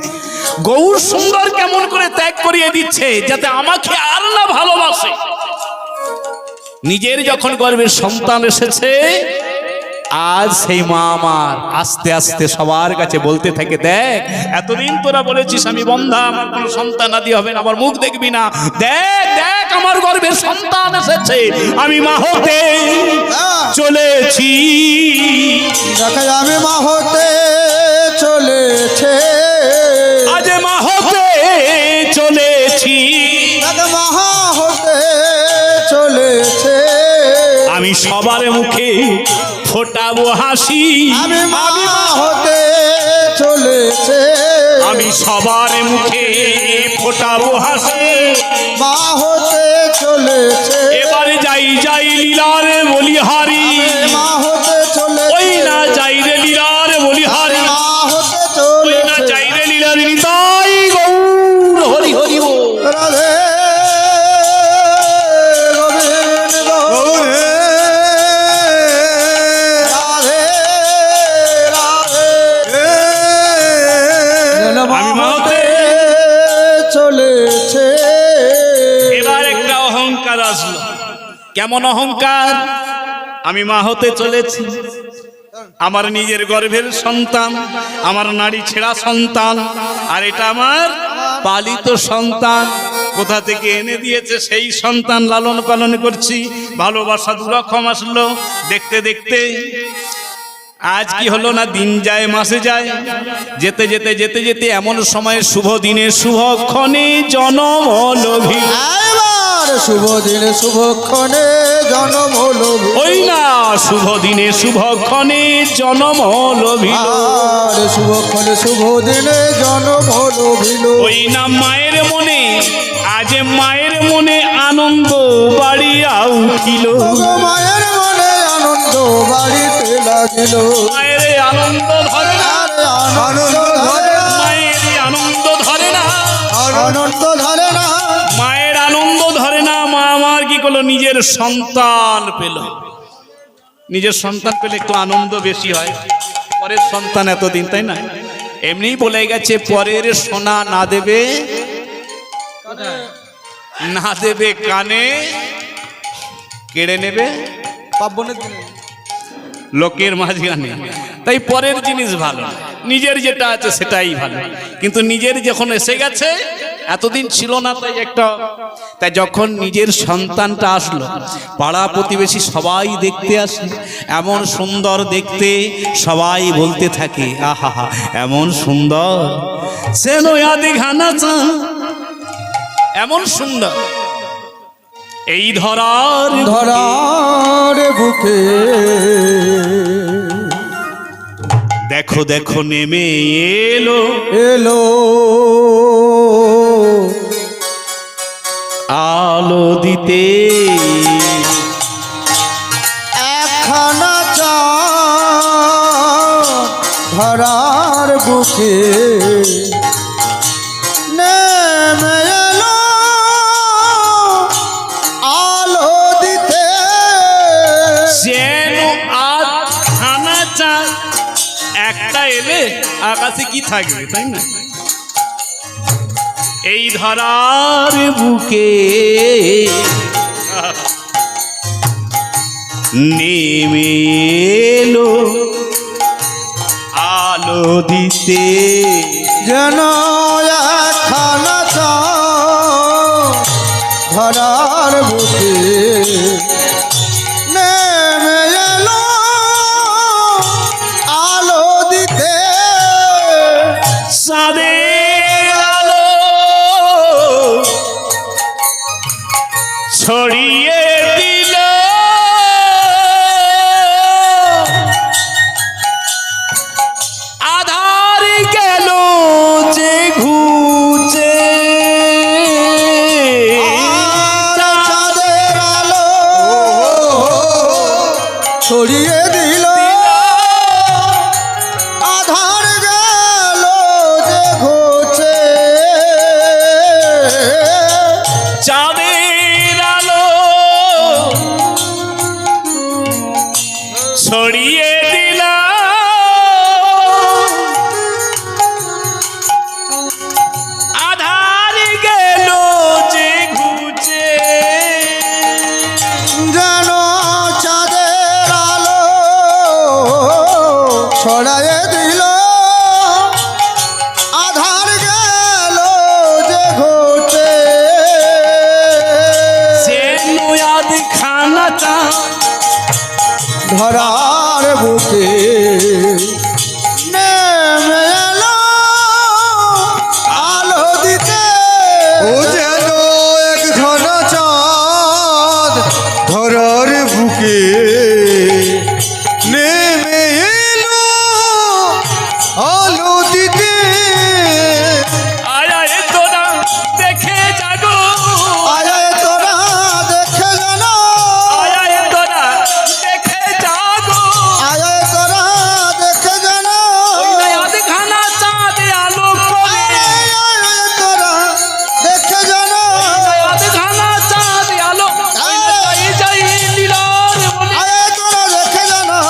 গৌর সুন্দর কেমন করে ত্যাগ করিয়ে দিচ্ছে যাতে আমাকে আর না ভালোবাসে। নিজের যখন গর্ভের সন্তান এসেছে, আজ সেই মা আমার আস্তে আস্তে সবার কাছে বলতে থাকে, দেখ এতদিন তোরা বলেছিস আমি বন্ধা, আমার কোনো সন্তান আদি হবে না, আমার মুখ দেখবি না, দেখ দেখ আমার গর্ভের সন্তান এসেছে, আমি মা হতে চলেছি। দেখে আমি মা হতে চলেছে, আজ মা হতে চলেছি, দেখে মা হতে চলেছে, আমি সবার মুখে ফোটাবো হাসি, আমি মা হতে চলেছে, আমি সবার মুখে ফোটাবো হাসি, মা হতে চলেছে, এবারে যাই যাই লীলার বলিহারি, মা হতে চলেছে, ওই না যাই রে লীলার বলিহারি, মা হতে ওই না চলেছে, যাই রে লীলার নিতাই গৌর হরি হরি বল। রাধে গোবিন্দ গৌরে, রাধে রাধে, আমি মা হতে চলেছে, এবার একটা অহংকার আসলো। কেমন অহংকার? আমি মা হতে চলেছি, আমার নিজের গর্ভের সন্তান, আমার নাড়ি ছেঁড়া সন্তান, আর এটা আমার পালিত সন্তান, কোথা থেকে এনে দিয়েছে সেই সন্তান লালন পালন করছি, ভালোবাসা দুরকম আসলো। দেখতে দেখতে আজ কি হলো না, দিন যায় মাসে যায়, যেতে যেতে যেতে যেতে এমন সময় শুভ দিনে শুভক্ষণে জনম হলো ভিড়। এবার শুভ দিনে শুভক্ষণে জন্ম হলো, ওই না শুভ দিনে শুভক্ষণে জনম হলো ভিড়। আর শুভক্ষণে শুভ দিনে জন্ম হলো ভিল, ওই না মায়ের মনে, আজ মায়ের মনে আনন্দ বাড়িয়া উঠিল, মায়ের মনে আনন্দ বাড়িতে লাগিল, মায়ের আনন্দ ধরে না, আরে আনন্দ ধরে না, মায়ের আনন্দ ধরে না, আনন্দ ধরে না, মায়ের আনন্দ ধরে না। মা আমার কি করলো, নিজের সন্তান পেল, নিজের সন্তান পেলে একটু আনন্দ বেশি হয়, পরের সন্তান এতদিন, তাই না? এমনিই বলে গেছে, পরের সোনা না দেবে, না দেবে কানে, কেড়ে নেবে পাবনের দিনে লোকের মাঝখানে। তাই পরের জিনিস ভালো, নিজের যেটা আছে সেটাই ভালো। কিন্তু নিজের যখন এসে গেছে, এতদিন ছিল না, তাই যখন নিজের সন্তানটা আসলো, পাড়া প্রতিবেশী সবাই দেখতে আসে, এমন সুন্দর দেখতে, সবাই বলতে থাকে, আহা হা এমন সুন্দর, সে নয়াদি ঘানা চা, এমন সুন্দর এই ধরার ধরার বুকে, দেখো দেখো নেমে এলো, এলো আলো দিতে, একখানা চাঁদ ধরার বুকে নেমে এলো আলো দিতে, যেন আধখানা চাঁদ একটা এলে আকাশে কি থাকবে, তাই না? এই ধরার বুকে নেমে এলো আলো দিতে, যেন একখানা চাঁদ ধরার বুকে নেমে এলো আলো দিতে, চাঁদের আলো ছড়িয়ে দিল, আধার গেল যে ঘুচে, চাঁদের আলো ছড়িয়ে দিল, আধার গেল যে ঘুচে, চাঁদের আলো ছড়িয়ে দিল, আধার গেল যে ঘুচে, যেন ধরার বুকে নেমে এলো আলো দিতে ও যেন এক ঘন চাঁদ ধরার বুকে নেমে এলো আলো দিতে আয় আয় তোরা দেখে জাগো, আয় তোরা দেখে জানো, আয় আয় তোরা দেখে জাগো, আয় তোরা দেখে জানো, ওই আধখানা চাঁদ আলো করে, আয় তোরা দেখে জানো, আধখানা চাঁদ আলো যাই যাই লীলার বলে, আয় তোরা দেখে জানো,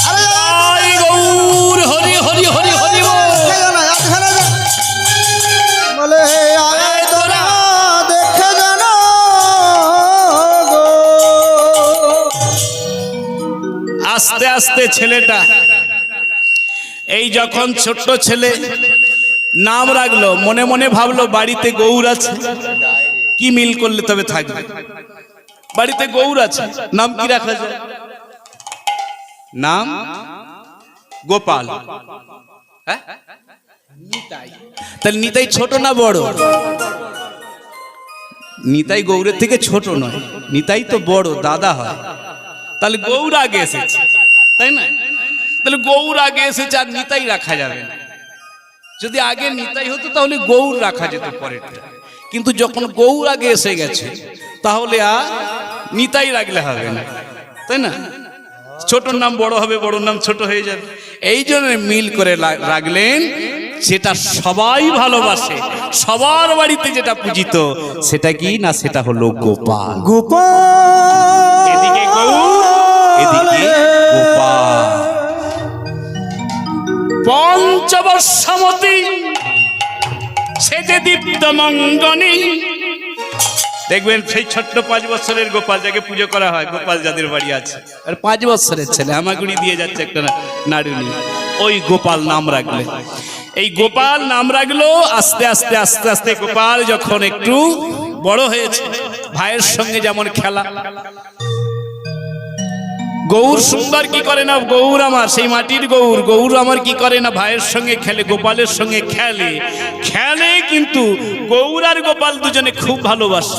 আরে আয় গৌর হরি হরি হরি হরি বল। দেখে জানো, আধখানা বলে আয় তোরা দেখে জানো গো। আস্তে আস্তে ছেলেটা এই যখন ছোট্ট ছেলে নাম রাখলো, মনে মনে ভাবলো বাড়িতে গৌর আছে, কি মিল করলে তবে থাকবে, বাড়িতে গৌর আছে, নাম কি রাখা যায়? নাম গোপাল। হ্যাঁ? তাহলে নিতাই ছোট না বড়? নিতাই গৌরের থেকে ছোট নয়, নিতাই তো বড়, দাদা হয়। তাহলে গৌর আগে এসেছে, তাই না? তাহলে গৌর আগে এসেছে, আর নিতাই রাখা যাবে না। যদি আগে নিতাই হতো তাহলে গৌর রাখা যেত পরেরটা, কিন্তু যখন গৌর আগে এসে গেছে তাহলে আর নিতাই রাখলে হবে না, তাই না? ছোটর নাম বড় হবে, বড় নাম ছোট হয়ে যাবে। এই জন্য মিল করে রাখলেন, যেটা সবাই ভালোবাসে, সবার বাড়িতে যেটা পূজিত, সেটা কি না? সেটা হলো গোপাল। গোপাল এদিকে গৌর, এদিকে গোপাল। পঞ্চবর্ষমতি সেজে দীপ্ত মঙ্গনী, দেখবেন সেই ছোট্ট 5 বছরের গোপাল যাকে পুজো করা হয়, গোপাল যাদের বাড়ি আছে, আর 5 বছরের ছেলে হামাগুড়ি দিয়ে যাচ্ছে একটা নাড়ুনি, ওই গোপাল নাম রাখলে। এই গোপাল নাম রাখলো। আস্তে আস্তে আস্তে আস্তে গোপাল যখন একটু বড় হয়েছে, ভাইয়ের সঙ্গে যেমন খেলা, গৌর সুন্দর কি করে না, গৌর আমার সেই মাটির গৌর, গৌর আমার কি করে না, ভাইয়ের সঙ্গে খেলে, গোপালের সঙ্গে খেলে খেলে, কিন্তু গৌর আর গোপাল দুজনে খুব ভালোবাসে।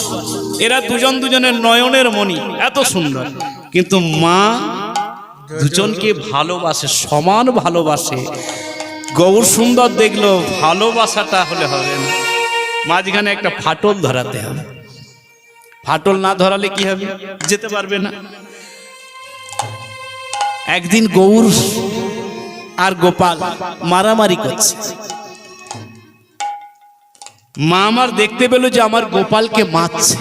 এরা দুজন দুজনের নয়নের মণি, এত সুন্দর। কিন্তু মা দুজনকে ভালোবাসে, সমান ভালোবাসে। গৌর সুন্দর দেখলো, ভালোবাসাটা হলে হবে না, মাঝখানে একটা ফাটল ধরাতে হবে। ফাটল না ধরালে কি হবে? যেতে পারবে না। একদিন গৌর আর গোপাল মারামারি করছে। মা আমার দেখতে পেল যে আমার গোপালকে মারছে।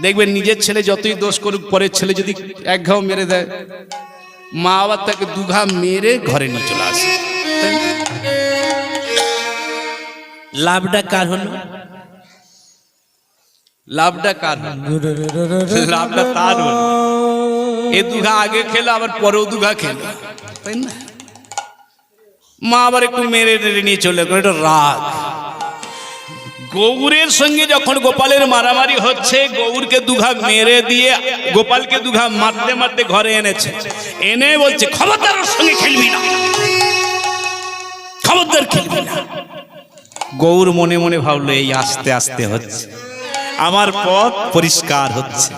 দেখবেন নিজের ছেলে যতই দোষ করুক, পরের ছেলে যদি এক ঘাও মেরে দেয়, মা আবার তাকে 2 ঘা মেরে ঘরে নিয়ে চলে আসে। লাভটা কার হলো? লাভটা কার হলো? লাভটা তার হলো। এ 2 ঘা আগে খেলো, আবার পরেও 2 ঘা খেলো, তাই না? মা আবার একটু মেরে নিয়ে চলে গেল, এটা রাগ। গৌরের সঙ্গে যখন গোপালের মারামারি হচ্ছে, গৌরকে 2 ঘা মেরে দিয়ে গোপালকে 2 ঘা মারতে মারতে ঘরে এনেছে। এনে বলছে, খবরদার ওর সঙ্গে খেলবি না, খবরদার খেলবি না। গৌর মনে মনে ভাবলো, এই আস্তে আস্তে হচ্ছে, আমার পথ পরিষ্কার হচ্ছে,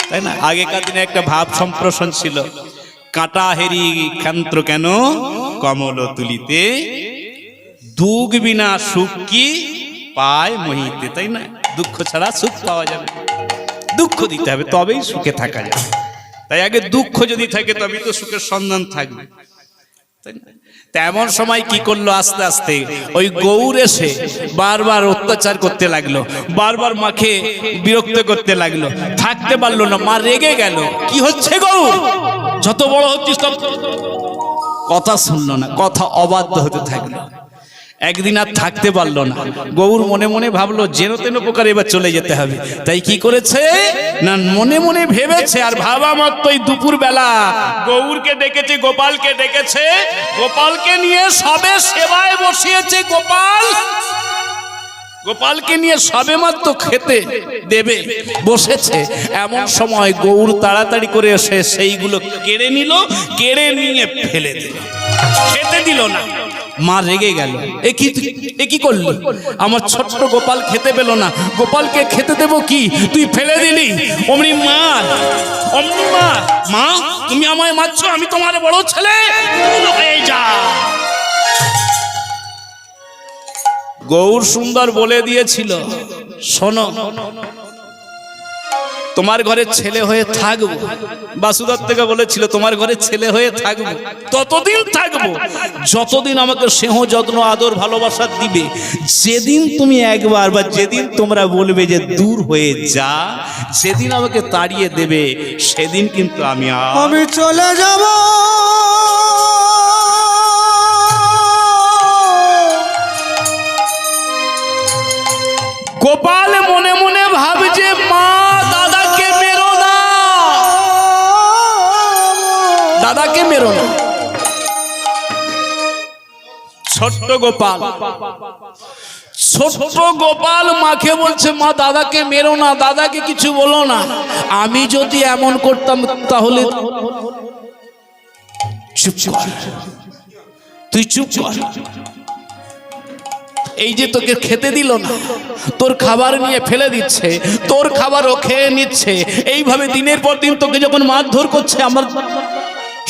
তাই না? আগেকার দিনে একটা ভাব সম্প্রসারণ ছিল, কাঁটা হেরি ক্ষান্ত্র কেন কমল তুলিতে, দুঃখ বিনা সুখ কি পায় মহিতে, তাই না? দুঃখ ছাড়া সুখ পাওয়া যাবে, দুঃখ দিতে হবে তবেই সুখে থাকা যাবে। তাই আগে দুঃখ যদি থাকে তবেই তো সুখের সন্ধান থাকবে, তাই না? তেমন সময় কি করলো, আস্তে আস্তে ওই গৌর এসে বারবার অত্যাচার করতে লাগলো, বারবার মাকে বিরক্ত করতে লাগলো, থাকতে পারলো না। মা রেগে গেল, কি হচ্ছে গৌর, যত বড় হচ্ছিস তত কথা শুনলো না, কথা অবাধ্য হতে থাকলো। একদিন আর থাকতে পারলো না। গৌর মনে মনে ভাবলো, যেন তেন প্রকার এবার চলে যেতে হবে। তাই কি করেছে না, মনে মনে ভেবেছে, আর ভাবা মাত্রই দুপুর বেলা গৌরকে ডেকেছে, গোপালকে ডেকেছে, গোপালকে নিয়ে সবে সেবায় বসিয়েছে। গোপাল গোপালকে নিয়ে সবেমাত্র খেতে দেবে বসেছে, এমন সময় গৌর তাড়াতাড়ি করে এসে সেইগুলো কেড়ে নিল, কেড়ে নিয়ে ফেলে দিল, খেতে দিল না। মা রেগে গেল, এ কি করলি? আমার ছোট্ট গোপাল খেতে পেল না, গোপালকে খেতে দেব কি, তুই ফেলে দিলি। অমনি মা, অমনি মা, মা তুমি আমায় মারছো, আমি তোমার বড় ছেলে, হয়ে যা। গৌর সুন্দর বলে দিয়েছিল, শোনো তোমার ঘরে ছেলে হয়ে থাকবো, বাসুদেব থেকে বলেছিল তোমার ঘরে ছেলে হয়ে থাকবো, ততদিন থাকবো যতদিন আমাকে স্নেহ যত্ন আদর ভালোবাসা দিবে। যেদিন তুমি একবার বা যেদিন তোমরা বলবে যে দূর হয়ে যা, যেদিন আমাকে তাড়িয়ে দেবে, সেদিন কিন্তু আমি চলে যাব। গোপাল মনে মনে ভাবছে, মা দাদাকে মেরো না, দাদাকে মেরো না। ছোট্ট গোপাল, ছোট্ট গোপাল মাকে বলছে, মা দাদাকে মেরো না, দাদাকে কিছু বলো না। আমি যদি এমন করতাম তাহলে চুপ কর, তুই চুপ কর। এই যে তোকে খেতে দিল না, তোর খাবার নিয়ে ফেলে দিচ্ছে, তোর খাবার ও খেয়ে নিচ্ছে, এইভাবে দিনের পর দিন তোকে যখন মারধর করছে, আমার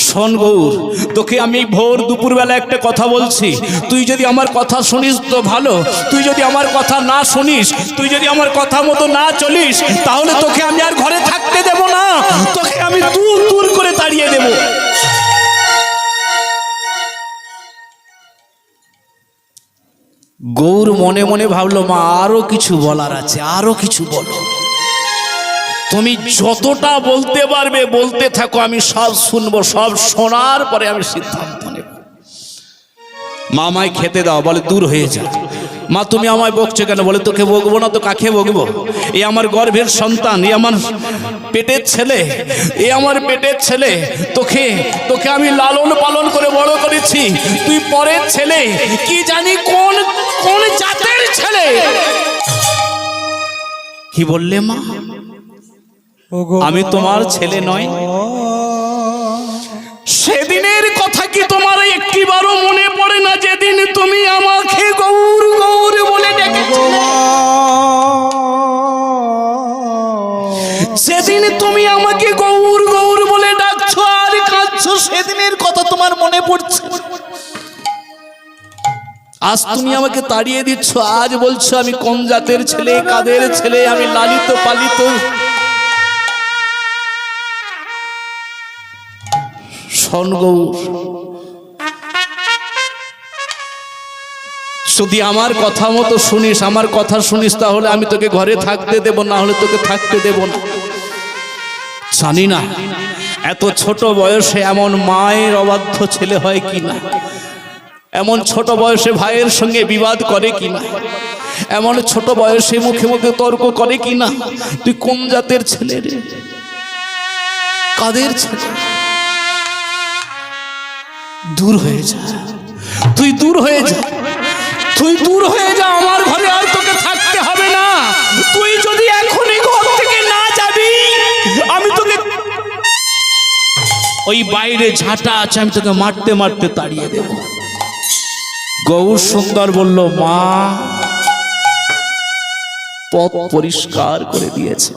শোন গৌর, তোকে আমি ভোর দুপুরবেলা একটা কথা বলছি, তুই যদি আমার কথা শুনিস তো ভালো, তুই যদি আমার কথা না শুনিস, তুই যদি আমার কথা মতো না চলিস, তাহলে তোকে আমি আর ঘরে থাকতে দেব না, তোকে আমি দূর দূর করে তাড়িয়ে দেব। গৌর মনে মনে ভাবলো, মা আরো কিছু বলার আছে, আরো কিছু বলো, তুমি যতটা বলতে পারবে বলতে থাকো, আমি সব শুনবো, সব শোনার পরে আমি সিদ্ধান্ত নেব। মা আমায় খেতে দাও, বলে দূর হয়ে যা। মা তুমি আমায় বকছো কেন? বলে তোকে বকবো না তো কাকে বকবো? এ আমার গর্ভের সন্তান, এ আমার পেটের ছেলে, এ আমার পেটের ছেলে, তোকে তোকে আমি লালন পালন করে বড় করেছি, তুই পরের ছেলে, কি জানি কোন কোন জাতের ছেলে। কি বললে মা? আমি তোমার ছেলে নয়? সেদিনের কথা কি তোমার একটিবারও মনে পড়ে না, যেদিন তুমি আমাকে গৌর গৌর বলে ডেকেছিলে? সেদিন তুমি আমাকে গৌর গৌর বলে ডাকছো আর কাঁদছো, সেদিনের কথা তোমার মনে পড়ছে? আজ তুমি আমাকে তাড়িয়ে দিচ্ছ, আজ বলছো আমি কোন জাতের ছেলে, কাদের ছেলে, আমি লালিত পালিত। শোন গৌর, যদি আমার কথা মতো শুনিস, আমার কথা শুনিস, তাহলে আমি তোকে ঘরে থাকতে দেব, না হলে তোকে থাকতে দেব না। জানি না এত ছোট বয়সে এমন মায়ের অবাধ্য ছেলে হয় কিনা, এমন ছোট বয়সে ভাইয়ের সঙ্গে বিবাদ করে কিনা, এমন ছোট বয়সে মুখে মুখে তর্ক করে কিনা। তুই কোন জাতের ছেলে রে, কাদের ছেলে? দূর হয়ে যা, তুই দূর হয়ে যা, তুই দূর হয়ে যা, আমার ঘরে আর তোকে থাকতে হবে না। তুই যদি এখনই ঘর থেকে না যাবি, আমি তোকে ওই বাইরে ঝাঁটা আছে, আমি তোকে মারতে মারতে তাড়িয়ে দেব। গৌর সুন্দর বলল, মা পথ পরিষ্কার করে দিয়েছে,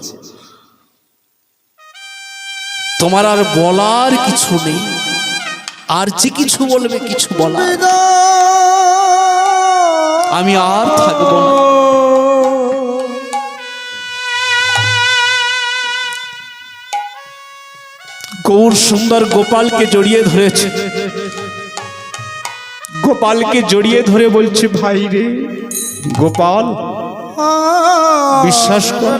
তোমার আর বলার কিছু নেই, আর যে কিছু বলবে কিছু বলার, আমি আর থাকবো না। গৌর সুন্দর গোপালকে জড়িয়ে ধরেছে, গোপালকে জড়িয়ে ধরে বলছে, ভাই রে গোপাল, বিশ্বাস কর,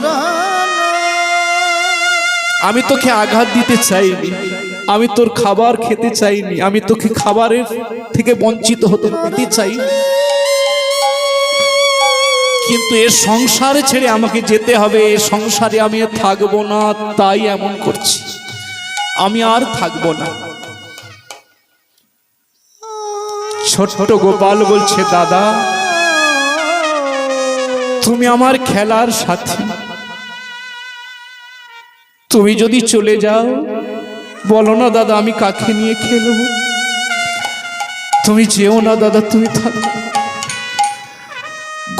আমি তোকে আঘাত দিতে চাইনি, আমি তোর খাবার খেতে চাইনি, আমি তোকে খাবারের থেকে বঞ্চিত হতে দিতে চাই, কিন্তু এ সংসার ছেড়ে আমাকে যেতে হবে, এ সংসারে আমি থাকবো না, তাই এমন করছি, আমি আর থাকবো না। ছোট্ট গোপাল বলছে, দাদা তুমি আমার খেলার সাথী, তুমি যদি চলে যাও বলো না দাদা আমি কাকে নিয়ে খেলবো, তুমি যেও না দাদা, তুমি থাকো।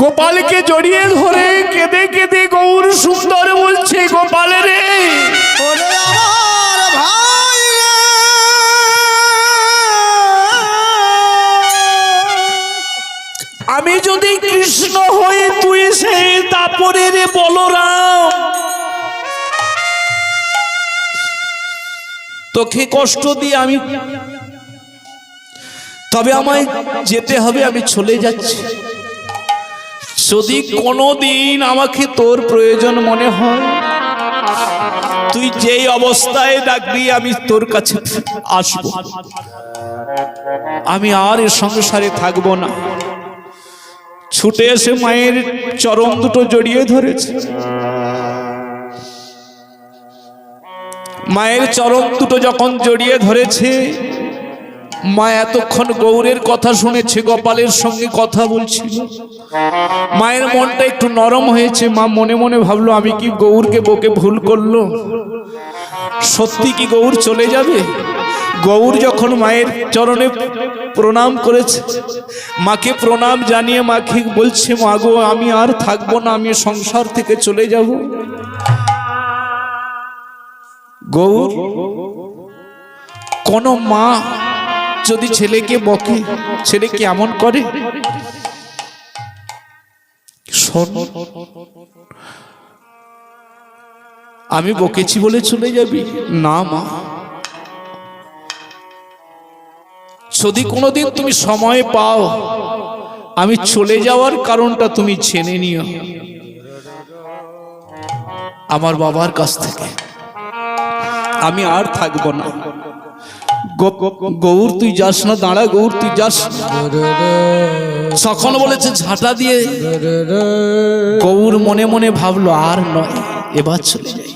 গোপালকে জড়িয়ে ধরে কেঁদে কেঁদে গৌর সুন্দর বলছে, গোপাল রে ওরে আমার ভাই রে, আমি যদি কৃষ্ণ হই তুই সেই দাপরের বলরাম, তোকে কষ্ট দিয়ে আমি, তবে আমায় যেতে হবে, আমি চলে যাচ্ছি। যদি কোনোদিন আমাকে তোর প্রয়োজন মনে হয়, তুই যেই অবস্থায় ডাকবি আমি তোর কাছে আসব, আমি আর এ সংসারে থাকবো না। ছুটে এসে মায়ের চরণ দুটো জড়িয়ে ধরেছে, মায়ের চরণ দুটো যখন জড়িয়ে ধরেছে, মা এতক্ষণ গৌরের কথা শুনেছে, গোপালের সঙ্গে কথা বলছিল, মায়ের মনটা একটু নরম হয়েছে। মা মনে মনে ভাবলো আমি কি গৌরকে বকে ভুল করলো, সত্যি কি গৌর চলে যাবে? গৌর যখন মায়ের চরণে প্রণাম করেছে, মাকে প্রণাম জানিয়ে মাকে বলছে, মা গো আমি আর থাকবো না, আমি সংসার থেকে চলে যাব। গৌর, কোন মা যদি ছেলেকে বকে, ছেলে কেমন করে? শোন, আমি বকেছি বলে চলে যাবি না মা, যদি কোনোদিন তুমি সময় পাও, আমি চলে যাওয়ার কারণটা তুমি জেনে নিও আমার বাবার কাছ থেকে, আমি আর থাকবো না। গৌর তুই যাস না, দাঁড়া গৌর তুই যাস। তখন বলেছে ঝাঁটা দিয়ে। গৌর মনে মনে ভাবলো আর নয়, এবার চলে যাই।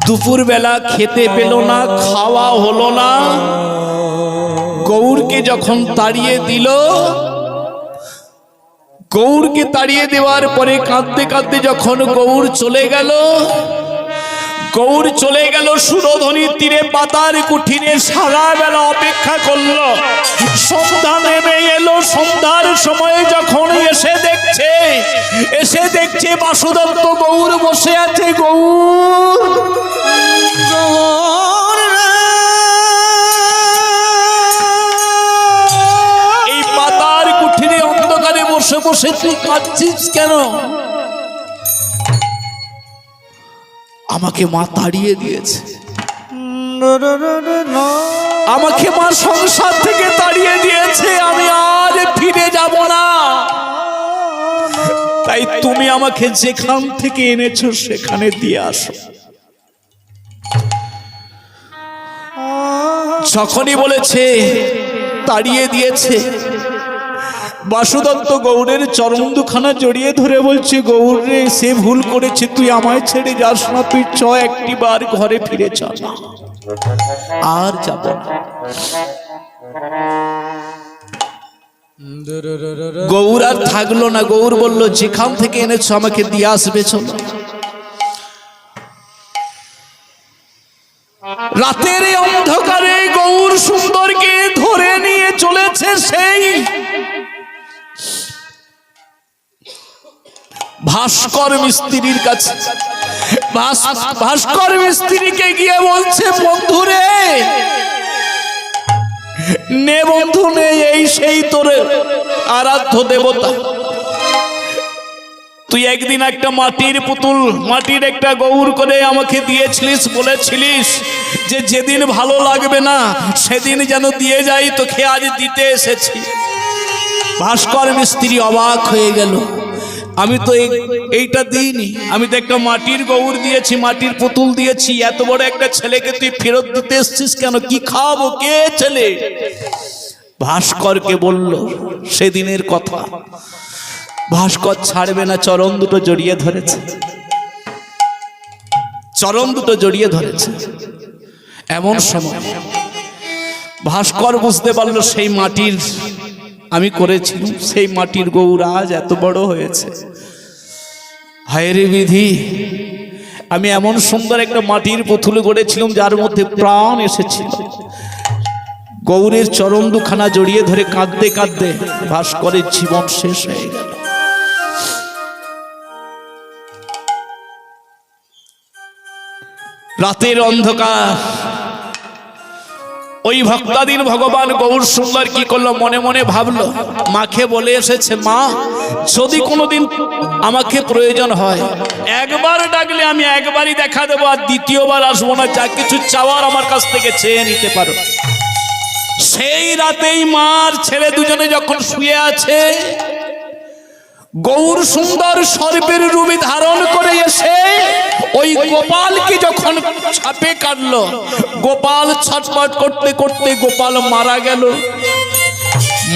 দুপুর বেলা খেতে পেল না, খাওয়া হলো না। গৌরকে যখন তাড়িয়ে দিল, গৌরকে তাড়িয়ে দেওয়ার পরে কাঁদতে কাঁদতে যখন গৌর চলে গেল, গৌর চলে গেল সুরধনির তীরে পাতার কুঠিরে, সারা বেলা অপেক্ষা করলো। সন্ধ্যা নেমে এলো, সন্ধ্যার সময় যখন এসে দেখছে বাসুদত্ত গৌর বসে আছে। গৌর এই পাতার কুঠিরে অন্ধকারে বসে বসে তুই কাঁদছিস কেন? আমাকে মা তাড়িয়ে দিয়েছে, আমাকে মা সংসার থেকে তাড়িয়ে দিয়েছে, আমি আর ফিরে যাব না। তাই তুমি আমাকে যেখান থেকে এনেছো সেখানে দিয়ে আসো। যখনই বলেছে তাড়িয়ে দিয়েছে, বাসুদত্ত গৌরের চরণ দুখানা জড়িয়ে ধরে বলছে, গৌর রে সে ভুল করেছে, তুই আমায় ছেড়ে যাস না, তুই একটি বার ঘরে ফিরে চল, আর যাব না। গৌর আর থাকলো না। গৌর বলল যেখান থেকে এনেছো আমাকে দিয়ে আসবে, চলো। রাতের এই অন্ধকারে গৌর সুন্দরকে ধরে নিয়ে চলেছে সেই ভাস্কর মিস্ত্রির কাছে। ভাস্কর মিস্ত্রিকে গিয়ে বলছে, বন্ধুরে নে, বন্ধু নে, এই সেই তোর আরাধ্য দেবতা। তুই একদিন একটা মাটির পুতুল, মাটির একটা গৌর করে আমাকে দিয়েছিলিস, বলেছিলিস যে যেদিন ভালো লাগবে না সেদিন যেন দিয়ে যাই, তোকে আজ দিতে এসেছি। ভাস্কর মিস্ত্রি অবাক হয়ে গেল, আমি তো এইটা দিইনি, আমি তো একটা মাটির গৌর দিয়েছি, মাটির পুতুল দিয়েছি, এত বড় একটা ছেলেকে তুই ফেরত দিতে এসছিস কেন? কি খাওয়াবো, কে ছেলে? ভাস্করকে বলল সেদিনের কথা। ভাস্কর ছাড়বে না, চরণ দুটো জড়িয়ে ধরেছে, চরণ দুটো জড়িয়ে ধরেছে। এমন সময় ভাস্কর বুঝতে পারলো সেই মাটির আমি করেছি, সেই মাটির গৌর আজ এত বড় হয়েছে। হায়রে বিধি, আমি এমন সুন্দর একটা মাটির পুতুল গড়েছিলাম যার মধ্যে প্রাণ এসেছিল। গৌরের চরণ দুখানা জড়িয়ে ধরে কাঁদতে কাঁদতে ভাস্করের জীবন শেষ হয়ে গেল। রাতের অন্ধকার, ওই ভক্তাধীন ভগবান গৌর সুন্দর কি করলো, মনে মনে ভাবলো, মাকে বলে এসেছে, মা যদি কোনোদিন আমাকে প্রয়োজন হয় একবার ডাকলে আমি একবারই দেখা দেবো, আর দ্বিতীয়বার আসবো না, যা কিছু চাওয়ার আমার কাছ থেকে চেয়ে নিতে পারো। সেই রাতেই মার ছেলে দুজনে যখন শুয়ে আছে, গৌর সুন্দর সর্পের রূপে ধারণ করে এসে ওই গোপালকে যখন ছাপে কাটলো, গোপাল ছটফট করতে করতে গোপাল মারা গেল।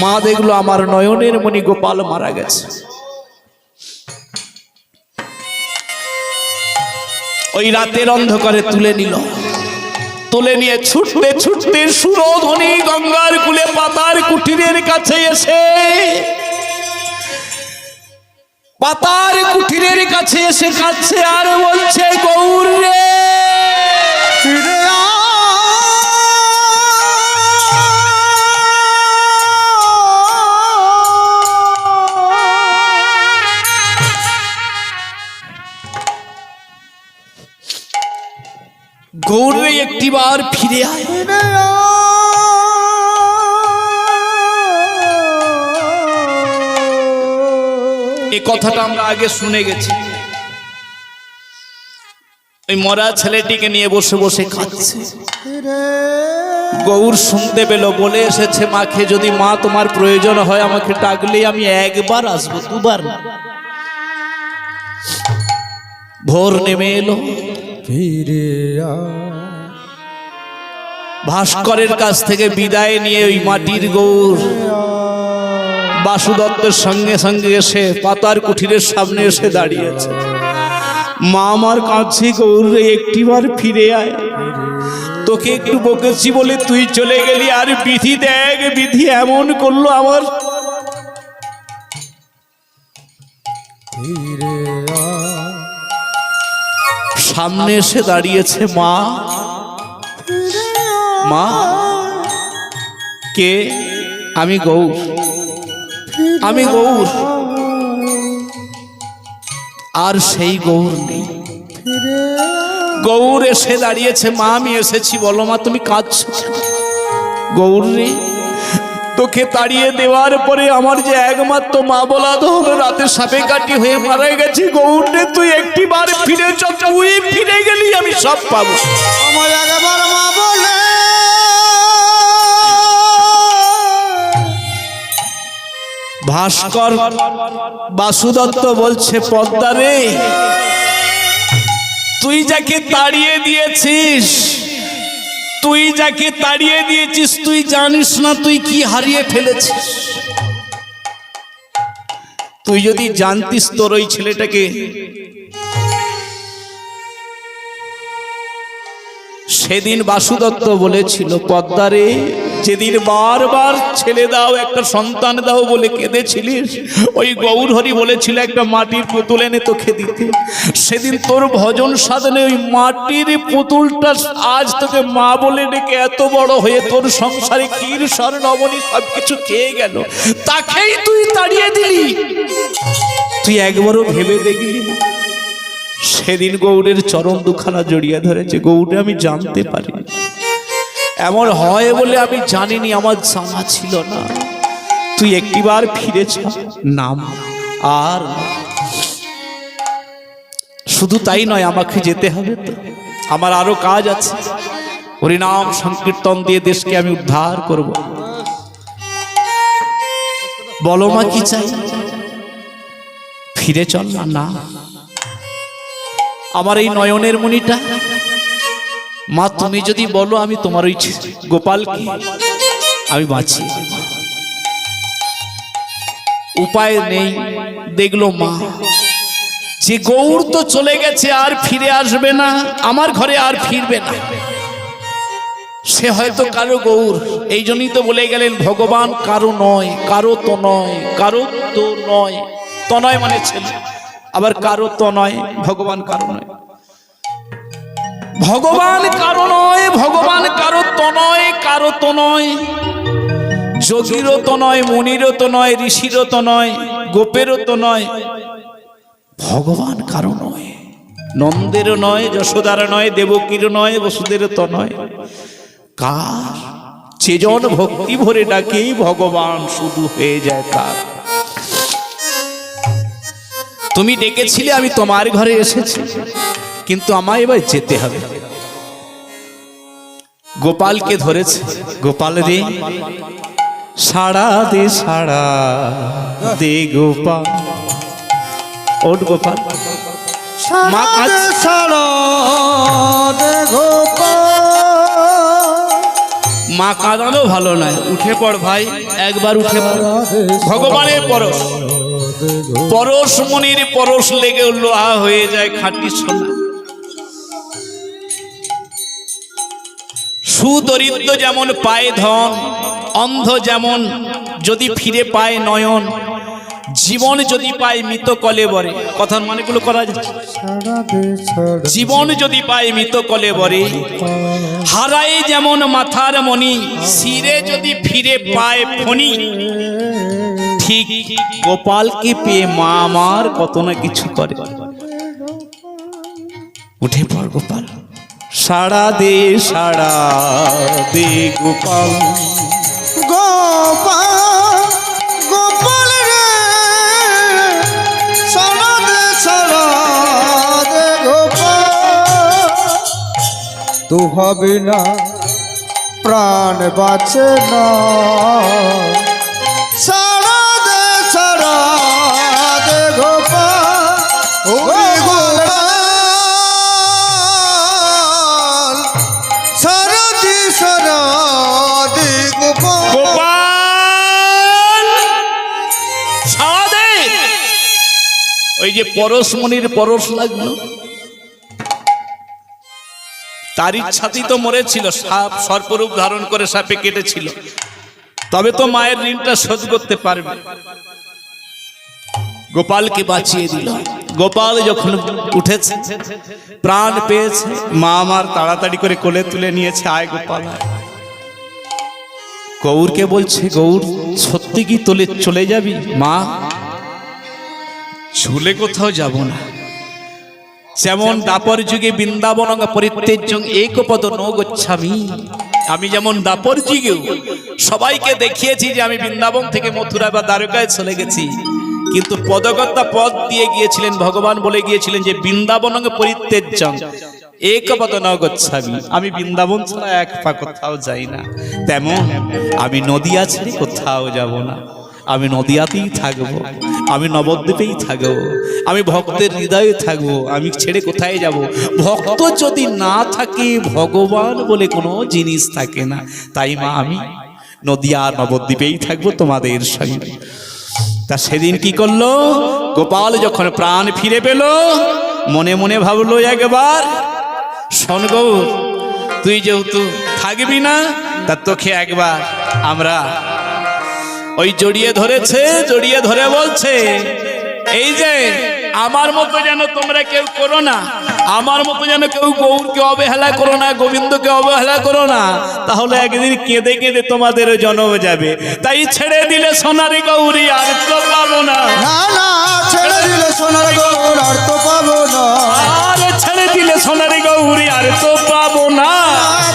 মা দেখলো আমার নয়নের মণি গোপাল মারা গেছে। ওই রাতের অন্ধকারে তুলে নিল, তুলে নিয়ে ছুটতে ছুটতে সুরধ্বনি গঙ্গার কূলে পাতার কুটিরের কাছে এসে, পাতার কুটিরের কাছে এসে কাছে আর বলছে, গৌর রে ফিরে আয়। গৌর রে একটিবার ফিরে আয়। ফিরে আয়। এই কথাটা আমরা আগে শুনে গেছি। ওই মরা ছেলেটিকে নিয়ে বসে বসে খাচ্ছে। গৌর শুনতে পেল, বলে এসেছে মাকে, যদি মা তোমার প্রয়োজন হয় আমাকে ডাকলে আমি একবার আসবো, দুবার না। ভোর নেমে এলো, ফিরে আয়। ভাস্করের কাছ থেকে বিদায় নিয়ে ওই মাটির গৌর বাসুদত্তের সঙ্গে সঙ্গে এসে পাতার কুঠিরের সামনে এসে দাঁড়িয়েছে। মা আমার কাছে, গৌর রে একটিবার ফিরে আয়, তোকে একটু বকেছি বলে তুই চলে গেলি, আর বিধি দেখ, বিধি এমন করলো আমার। ফিরে আয়। সামনে এসে দাঁড়িয়েছে মা। মা কে? আমি গৌর, আমি গৌর। আর সেই গৌর নেই। গৌর এসে দাঁড়িয়েছে, মা আমি এসেছি, বলো মা তুমি কাঁদছো কেন? গৌর রে, তোকে তাড়িয়ে দেওয়ার পরে আমার যে একমাত্র মা বলা ধন রাতে সাপে কাটি হয়ে মারা গেছে। গৌর রে, তুই একটিবার ফিরে চল, তুই ফিরে গেলি আমি সব পাবো। আমার একবার মা বলে ভাস্কর বাসুদত্ত বলছে, পদ্মা রে, তুই যাকে তাড়িয়ে দিয়েছিস, তুই যাকে তাড়িয়ে দিয়েছিস, তুই জানিস না তুই কি হারিয়ে ফেলেছিস। তুই যদি জানতিস তোর ওই ছেলেটাকে, সেদিন বাসুদত্ত বলেছিল, পদ্মা রে, যেদিন বারবার ছেলে দাও, একটা সন্তান দাও বলে কেঁদেছিলিস, ওই গৌর হরি বলেছিল একটা মাটির পুতুল এনে তোকে দিতে। সেদিন তোর ভজন সাধনে ওই মাটির পুতুলটা আজ তোকে মা বলে ডেকে এত বড় হয়ে তোর সংসারে ক্ষীর স্বর নবনী সবকিছু খেয়ে গেল, তাকেই তুই তাড়িয়ে দিলি। তুই একবারও ভেবে দেখলি না? সেদিন গৌরের চরণ দুখানা জড়িয়ে ধরেছে। গৌরে, আমি জানতে পারি এমন হয় বলে আমি জানিনি, আমার জানা ছিল না। তুই একটিবার ফিরেছ, নাম আর শুধু তাই নয়, আমাকে যেতে হবে তো, আমার আরো কাজ আছে। হরিনাম সংকীর্তন দিয়ে দেশকে আমি উদ্ধার করব। বলো মা কি চাই? ফিরে চল না। না, আমার এই নয়নের মণিটা, মা তুমি যদি বলো আমি তোমার ওই গোপালকে আমি বাঁচি। উপায় নেই। দেখলো মা যে গৌর তো চলে গেছে, আর ফিরে আসবে না, আমার ঘরে আর ফিরবে না। সে হয়তো কারো গৌর, এই জন্যই তো বলে গেলেন ভগবান কারো নয়, কারো তো নয়, কারো তো নয়। তনয় মানে ছেলে, আবার কারো তো নয়, ভগবান কারো নয়, ভগবান কারো নয়, ভগবান কারো তো নয়, কারো তো নয়, যোগীরও তো নয়, মুনিরও তো নয়, ঋষিরও তো নয়, গোপেরও তো নয়, ভগবান কারো নয়, নন্দেরও নয়, যশোদার নয়, দেবকীরও নয়, বসুদেরও তো নয়। কার? যেজন ভক্তি ভরে ডাকেই ভগবান শুধু হয়ে যায় তার। তুমি ডেকেছিলে, আমি তোমার ঘরে এসেছি, কিন্তু আমায় এবার যেতে হবে। গোপালকে ধরেছে, গোপাল রে সাড়া দে, সাড়া দে গোপাল, ওঠ গোপাল, মা সারা সারা দে গোপাল। মা কাঁদানো ভালো নয়, উঠে পড় ভাই, একবার উঠে পড়। ভগবানের পরশ, পরশ মনির পরশ লেগে লোহা হয়ে যায় খাঁটি সোনা। সুদরিদ্র যেমন পায় ধন, অন্ধ যেমন যদি ফিরে পায় নয়ন, জীবন যদি পায় মৃত কলেবরে, কথার মানেগুলো করা যাচ্ছে, জীবন যদি পায় মৃত কলেবরে, হারায় যেমন মাথার মণি, শিরে যদি ফিরে পায় ফণি, ঠিক গোপালকে পেয়ে মা আমার কত না কিছু করে। উঠে পড় গোপাল, সাড়া দে, সাড়া দে গোপাল, গোপাল গোপাল রে সারা দে গোপাল। তু হবে না প্রাণ বাঁচে না, সারা দে গোপাল। ও গোপাল সারা দে গোপাল। গোপাল সাড়া দে। ওই যে পরশমণির পরশ লাগলো, তার ইচ্ছাতেই তো মরেছিল, সাপ সর্পরূপ ধারণ করে সাপে কেটেছিল, তবে তো মায়ের ঋণটা শোধ করতে পারবে। গোপালকে বাঁচিয়ে দিল। গোপাল যখন উঠেছে, প্রাণ পেয়েছে, মা আমার তাড়াতাড়ি করে কোলে তুলে নিয়েছে, আয় গোপাল আয়। গৌরকে বলছে, গৌর সত্যি কি তোলে চলে যাবি? মা চলে কোথাও যাব না, যেমন দাপর যুগে বৃন্দাবন পরিত্যজ্যং একপদ ন গচ্ছামি, আমি যেমন দাপর যুগেও সবাইকে দেখিয়েছি যে আমি বৃন্দাবন থেকে মথুরা বা দ্বারকায় চলে গেছি, কিন্তু পদগতা পদ দিয়ে গিয়েছিলেন, ভগবান বলে গিয়েছিলেন যে বৃন্দাবন পরিত্যজ্যং একপদ ন গচ্ছামি, আমি বৃন্দাবন ছাড়া এক পা কোথাও যাই না। তেমন আমি নদিয়া ছেড়ে কোথাও যাব না, আমি নদিয়াতেই থাকবো, আমি নবদ্বীপেই থাকবো, আমি ভক্তের হৃদয়ে থাকবো, আমি ছেড়ে কোথায় যাব? ভক্ত যদি না থাকে ভগবান বলে কোনো জিনিস থাকে না। তাই মা আমি নদিয়া নবদ্বীপেই থাকবো তোমাদের সঙ্গে। তা সেদিন কি করলো গোপাল, যখন প্রাণ ফিরে পেল, মনে মনে ভাবলো একবার, শোন গৌর, তুই যেহেতু থাকবি না, তা তোকে একবার আমরা ওই জড়িয়ে ধরেছে, জড়িয়ে ধরে বলছে, এই যে আমার মতো যেন তোমরা কেউ করো না, আমার মতো যেন কেউ গৌরকে অবহেলা করো না, গোবিন্দকে অবহেলা করো না, তাহলে একদিন কেঁদে কেঁদে তোমাদের জন্ম যাবে। তাই ছেড়ে দিলে সোনার গৌরী আর তো পাবো না, না না ছেড়ে দিলে সোনার গৌর আর তো পাবো না, আর ছেড়ে দিলে সোনার গৌরী আর তো পাবো না,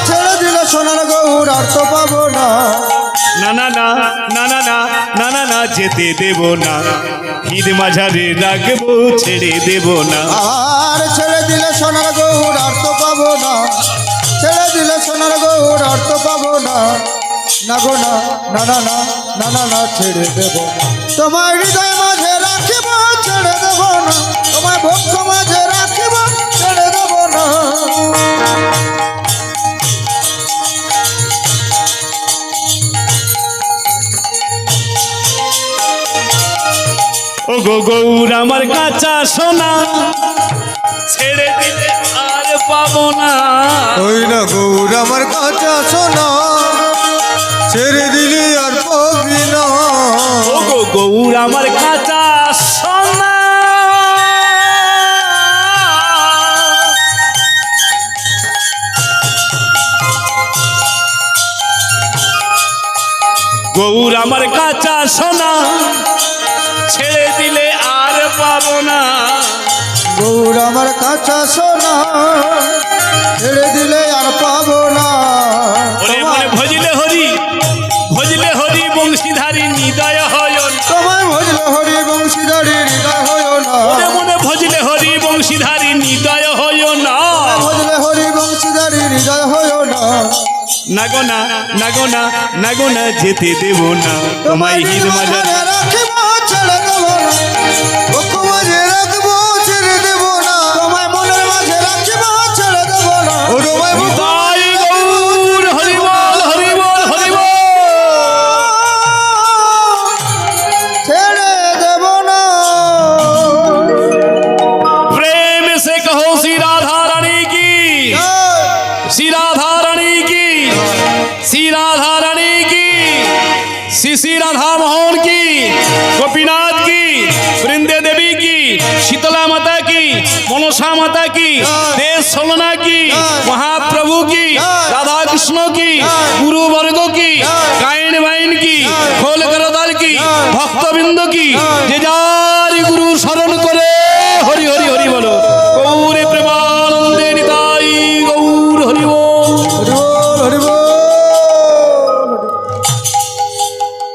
ছেড়ে দিলে সোনার গৌর আর তো পাবো না, না না না না না না না না না যেতে দেব না, ঈদ মাঝারে রাখবো, ছেড়ে দেব না, আর ছেড়ে দিলে সোনার গৌর আর তো পাবো না, ছেড়ে দিলে সোনার গৌর আর তো পাবো না, না গো না না না না না না না ছেড়ে দেব না, তোমার হৃদয় মাঝে রাখিব, ছেড়ে দেব না, তোমার ভক্ত মাঝে রাখিব, ছেড়ে দেব না। ও গো গৌর আমার কাঁচা সোনা, ছেড়ে দিলে আর পাবো না, ওই না গৌর আমার কাঁচা সোনা, ছেড়ে দিলি আর পাবি না, ও গো গৌর আমার কাঁচা সোনা, গৌর আমার কাঁচা সোনা, ছেড়ে দিলে আর পাবো না। গৌর আমার কাঁচা সোনা, ছেড়ে দিলে আর পাবো না। ওরে মনে ভজলে হরি, ভজলে হরি বংশীধারী নিদয় হয়। তোমায় ভজলে হরি বংশীধারী হৃদয় হয় না। ওরে মনে ভজলে হরি বংশীধারী নিদয় হয় না। ভজলে হরি বংশীধারী হৃদয় হয় না। নাগো না, নাগো না, নাগো না, যেতে দেব না তোমায় হির মাঝারে। রাখিব ছেড়ে দেব না, বুক মাঝে রাখবো ছেড়ে দেব না। তোমায় মনের মাঝে রাখিব ছেড়ে দেব না। ও তোমায় বুক তাই গৌর হরি বল, হরি বল, হরি বল। ছেড়ে দেব না। प्रेम से कहो श्री राधा रानी की, श्री राधा रानी की, श्री राधा रानी की, श्री श्री राधा मोहन की, गोपीनाथ की, वृंदे देवी की, शीतला माता की, मनसा माता की, देश सोलना की, महाप्रभु की, राधा कृष्ण की, गुरु वर्गो की, गायन वाइन की, खोल करदार की, भक्तबिंद की,